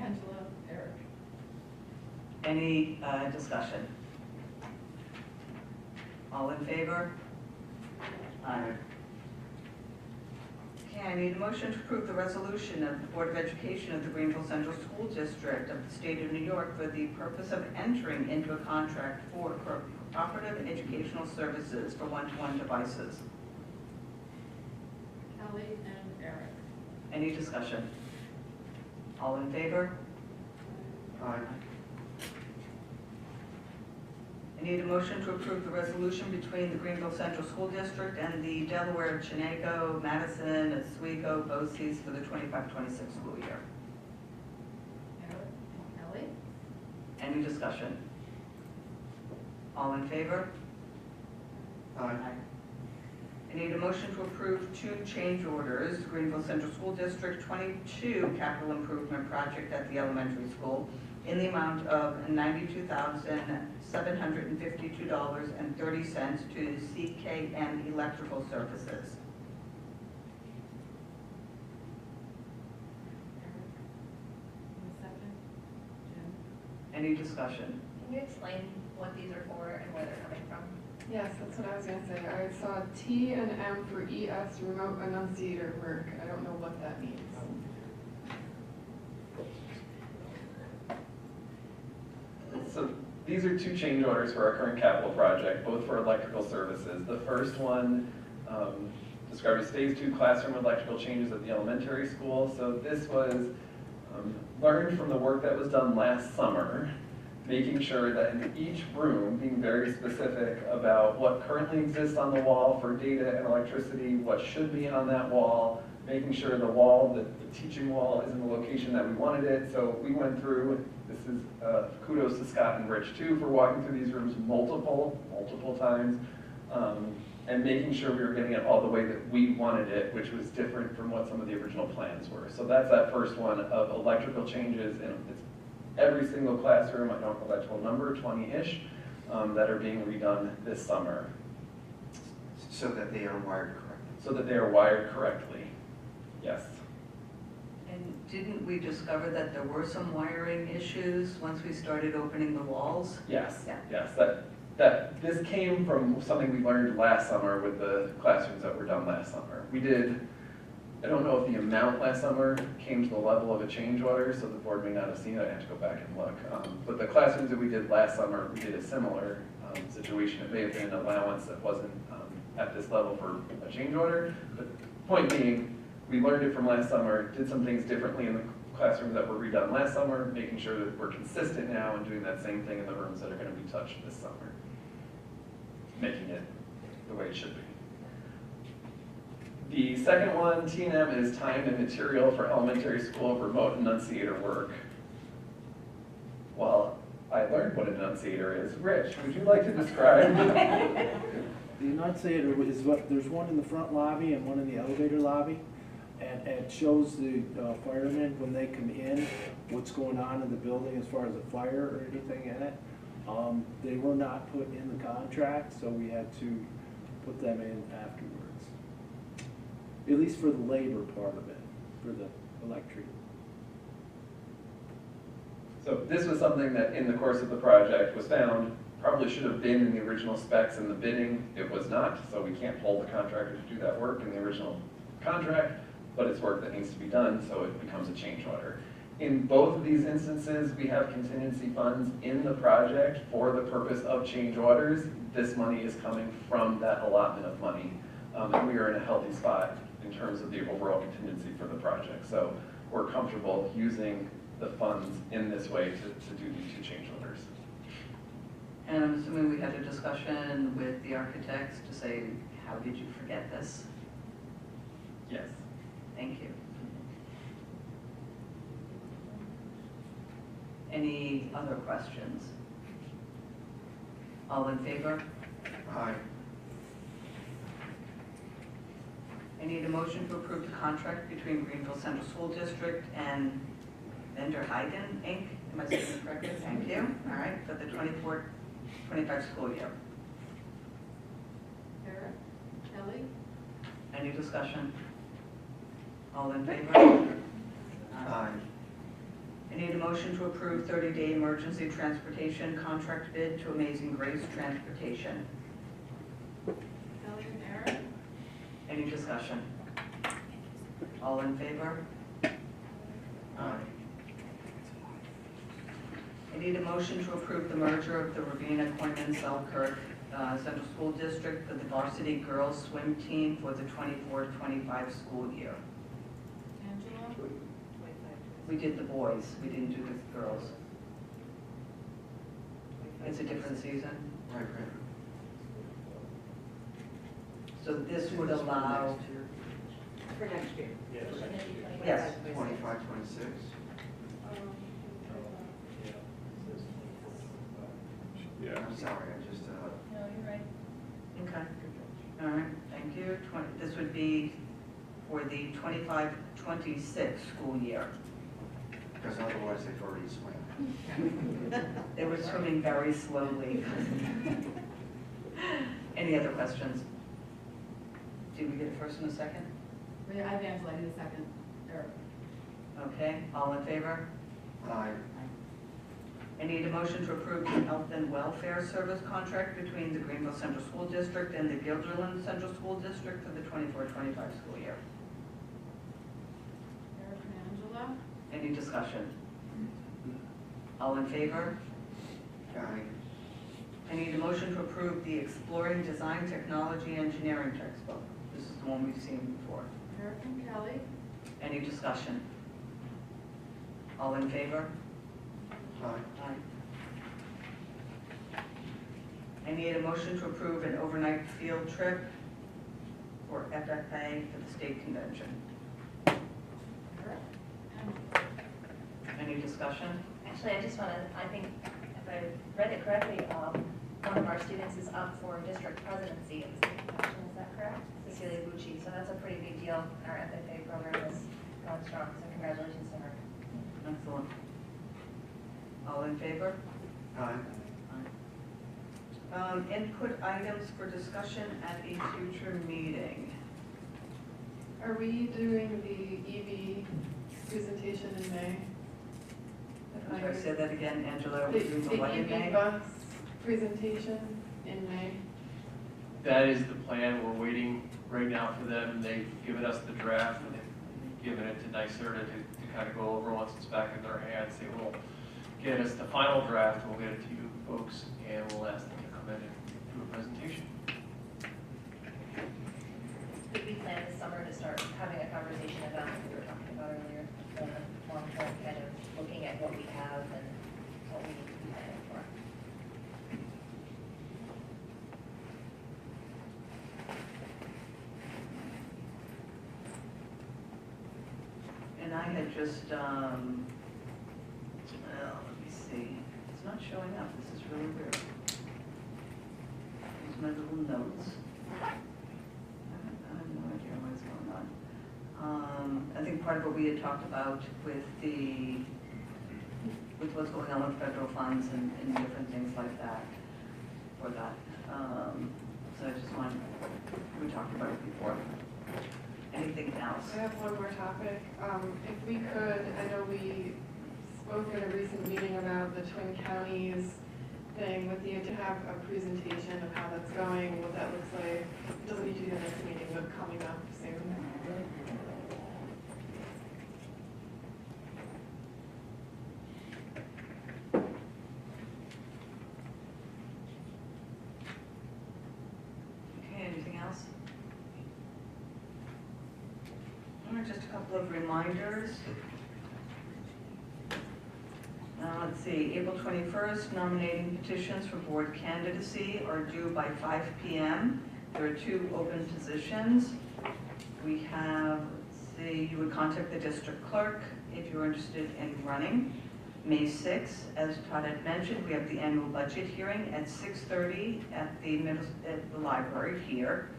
Angela, Eric. Any discussion? All in favor? Aye. Okay, I need a motion to approve the resolution of the Board of Education of the Greenville Central School District of the State of New York for the purpose of entering into a contract for cooperative educational services for one-to-one devices. Kelly and Eric. Any discussion? All in favor? Aye. I need a motion to approve the resolution between the Greenville Central School District and the Delaware, Chenango, Madison, Oswego, BOCES for the 25-26 school year. Eric and Kelly. Any discussion? All in favor? Aye. I need a motion to approve 2 change orders. Greenville Central School District 22 capital improvement project at the elementary school in the amount of $92,752.30 to CKM Electrical Services. Second. Jim. Any discussion? Can you explain what these are for and where they're coming from? Yes, that's what I was gonna say. I saw T and M for ES, remote enunciator work. I don't know what that means. So these are 2 change orders for our current capital project, both for electrical services. The first one described as phase 2 classroom electrical changes at the elementary school. So this was learned from the work that was done last summer, making sure that in each room, being very specific about what currently exists on the wall for data and electricity, what should be on that wall, making sure the wall, the teaching wall, is in the location that we wanted it. So we went through, this is kudos to Scott and Rich too, for walking through these rooms multiple times, and making sure we were getting it all the way that we wanted it, which was different from what some of the original plans were. So that's that first one of electrical changes, and it's every single classroom, I don't know that total number, 20-ish, that are being redone this summer. So that they are wired correctly. So that they are wired correctly, yes. didn't we discover that there were some wiring issues once we started opening the walls? Yes, Yeah. yes, this came from something we learned last summer with the classrooms that were done last summer. We did, I don't know if the amount last summer came to the level of a change order, so the board may not have seen it, I have to go back and look. But the classrooms that we did last summer, we did a similar situation. It may have been an allowance that wasn't at this level for a change order, but point being, we learned it from last summer, did some things differently in the classrooms that were redone last summer, making sure that we're consistent now and doing that same thing in the rooms that are going to be touched this summer, making it the way it should be. The second one, T&M, is time and material for elementary school remote enunciator work. Well, I learned what an enunciator is. Rich, would you like to describe? The enunciator is what, there's one in the front lobby and one in the elevator lobby. And it shows the firemen when they come in, what's going on in the building as far as a fire or anything in it. They were not put in the contract, so we had to put them in afterwards. At least for the labor part of it, for the electric. So this was something that in the course of the project was found, probably should have been in the original specs and the bidding. It was not, so we can't hold the contractor to do that work in the original contract, but it's work that needs to be done, so it becomes a change order. In both of these instances, we have contingency funds in the project for the purpose of change orders. This money is coming from that allotment of money, and we are in a healthy spot in terms of the overall contingency for the project. So we're comfortable using the funds in this way to do these two change orders. And I'm assuming we had a discussion with the architects to say, how did you forget this? Yes. Thank you. Any other questions? All in favor? Aye. I need a motion to approve the contract between Greenville Central School District and Vendor Hagen, Inc. Am I saying it correctly? Thank you. All right, for the 24-25 school year. Eric, Kelly, Any discussion? All in favor? Aye. I need a motion to approve 30-day emergency transportation contract bid to Amazing Grace Transportation. Kelly and Eric, Any discussion? All in favor? Aye. I need a motion to approve the merger of the Ravenna, Coyman, Selkirk Central School District for the varsity girls swim team for the 24-25 school year. Angela, We did the boys, we didn't do the girls. It's a different season. Right, right. So this would allow, For next year. yes, 25, 26? Yeah. I'm sorry, I just, No, you're right. okay. All right, thank you. This would be for the 25-26 school year. because otherwise they've already swam. They were swimming very slowly. Any other questions? Did we get a first and a second? I have Angela, I need a second. Eric, Okay, all in favor? Aye. I need a motion to approve the health and welfare service contract between the Greenville Central School District and the Guilderland Central School District for the 24-25 school year. Eric and Angela, Any discussion? All in favor? Aye. I need a motion to approve the Exploring Design Technology Engineering textbook. This is the one we've seen before. Eric and Kelly, Any discussion? All in favor? Aye. I need a motion to approve an overnight field trip for FFA for the state convention. Eric, Angela. Any discussion? Actually, I just want to, I think, if I read it correctly, one of our students is up for district presidency at the state convention, is that correct? Cecilia Bucci, so that's a pretty big deal. Our FFA program is going strong, so congratulations to her. Excellent. All in favor? Aye. Input items for discussion at a future meeting. Are we doing the EV presentation in May. I'm sorry, say that again, Angela, The we're doing the what in May? EV bus presentation in May. That is the plan. We're waiting right now for them. They've given us the draft and they've given it to NYSERDA to kind of go over once it's back in their hands. They will get us the final draft, we'll get it to you folks, and we'll ask them to come in and do a presentation. Did we plan this summer to start having a conversation about what we were talking about earlier? The long-term kind of looking at what we have and what we need to be planning for. And I had just, well, let me see, it's not showing up, this is really weird. Here's my little notes. I have no idea what's going on. I think part of what we had talked about with what's going on with federal funds and different things like that, for that. So I just wanted, we talked about it before. Anything else? I have one more topic. If we could, I know we spoke in a recent meeting about the Twin Counties thing with you to have a presentation of how that's going, what that looks like. It doesn't need to be the next meeting, but coming up soon. Okay, anything else? All right, just a couple of reminders. Let's see, April 21st, nominating petitions for board candidacy are due by 5 p.m. There are 2 open positions. We have, let's see, you would contact the district clerk if you're interested in running. May 6th, as Todd had mentioned, we have the annual budget hearing at 6:30 at the library here.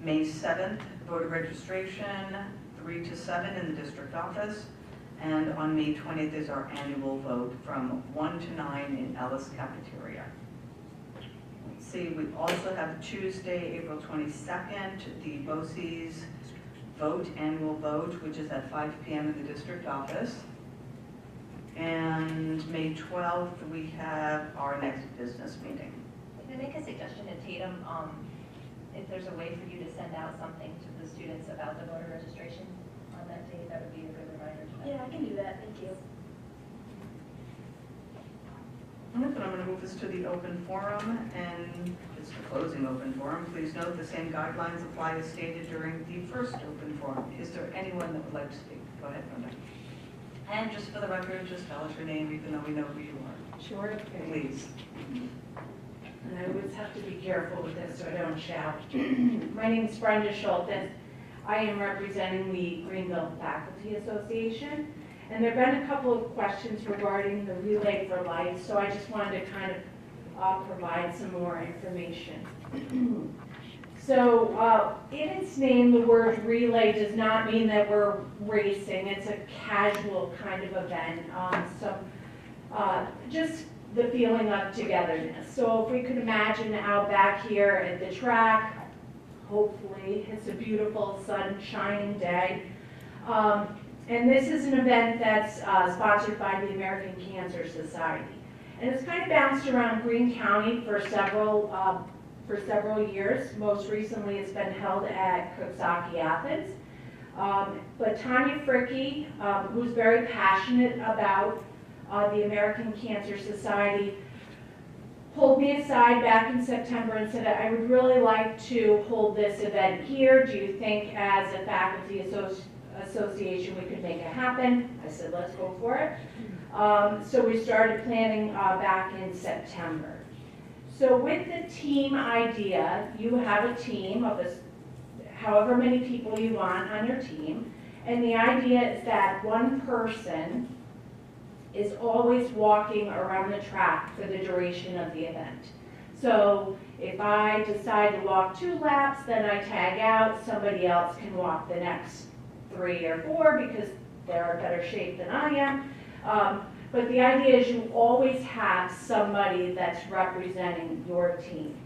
May 7th, voter registration, 3 to 7 in the district office. And on May 20th is our annual vote from 1 to 9 in Ellis Cafeteria. Let's see, we also have Tuesday, April 22nd, the BOCES annual vote, which is at 5 p.m. in the district office. And May 12th, we have our next business meeting. Can I make a suggestion to Tatum? If there's a way for you to send out something to the students about the voter registration on that day, that would be a good reminder to them. Yeah, I can do that, thank you. All right, then I'm going to move this to the open forum, and it's the closing open forum. Please note the same guidelines apply as stated during the first open forum. Is there anyone that would like to speak? Go ahead, Brenda. And just for the record, just tell us your name, even though we know who you are. Sure, okay. Please. And I always have to be careful with this so I don't shout. My name is Brenda Schultes. I am representing the Greenville Faculty Association. And there have been a couple of questions regarding the Relay for Life, so I just wanted to kind of provide some more information. So in its name, the word relay does not mean that we're racing. It's a casual kind of event. Just the feeling of togetherness. So if we could imagine out back here at the track, hopefully it's a beautiful sun-shining day. And this is an event that's sponsored by the American Cancer Society. And it's kind of bounced around Greene County for several years. Most recently, it's been held at Coxsackie, Athens. But Tanya Fricke, who's very passionate about the American Cancer Society, pulled me aside back in September and said, I would really like to hold this event here. Do you think as a faculty association we could make it happen? I said, let's go for it. So we started planning back in September. So with the team idea, you have a team of however many people you want on your team, and the idea is that one person is always walking around the track for the duration of the event. So if I decide to walk 2 laps, then I tag out, somebody else can walk the next 3 or 4 because they're in better shape than I am. But the idea is you always have somebody that's representing your team.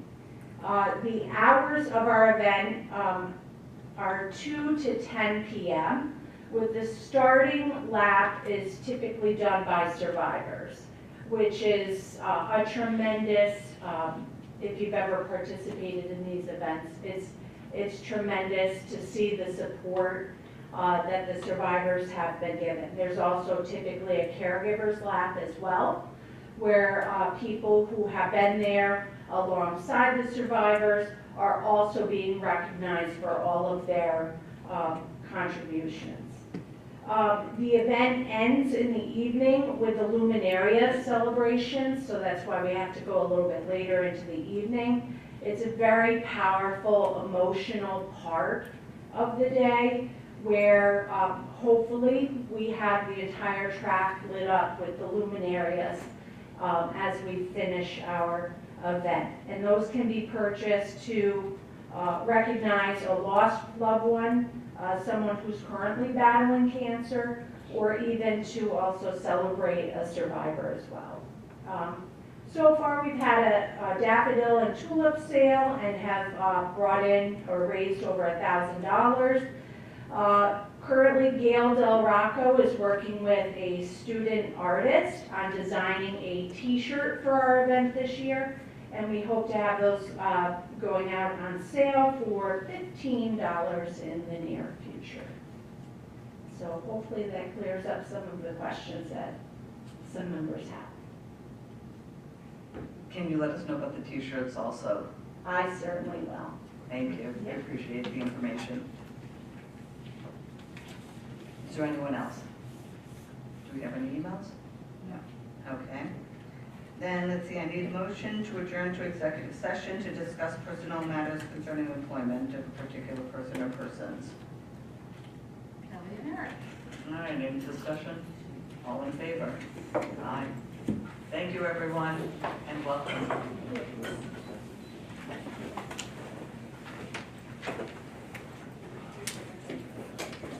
The hours of our event are 2 to 10 p.m. with the starting lap is typically done by survivors, which is a tremendous, if you've ever participated in these events, it's tremendous to see the support that the survivors have been given. There's also typically a caregiver's lap as well, where people who have been there alongside the survivors are also being recognized for all of their contributions. The event ends in the evening with the Luminaria celebration, so that's why we have to go a little bit later into the evening. It's a very powerful, emotional part of the day where hopefully we have the entire track lit up with the luminarias as we finish our event. And those can be purchased to recognize a lost loved one, someone who's currently battling cancer, or even to also celebrate a survivor as well. So far, we've had a daffodil and tulip sale and have brought in or raised over $1,000. Currently, Gail Del Rocco is working with a student artist on designing a t-shirt for our event this year, and we hope to have those going out on sale for $15 in the near future. So hopefully that clears up some of the questions that some members have. Can you let us know about the t-shirts also? I certainly will. Thank you. I appreciate the information. Is there anyone else? Do we have any emails? No. Okay. Then let's see, I need a motion to adjourn to executive session to discuss personnel matters concerning employment of a particular person or persons. Kelly and Eric. All right, any discussion? All in favor? Aye. Thank you, everyone, and welcome.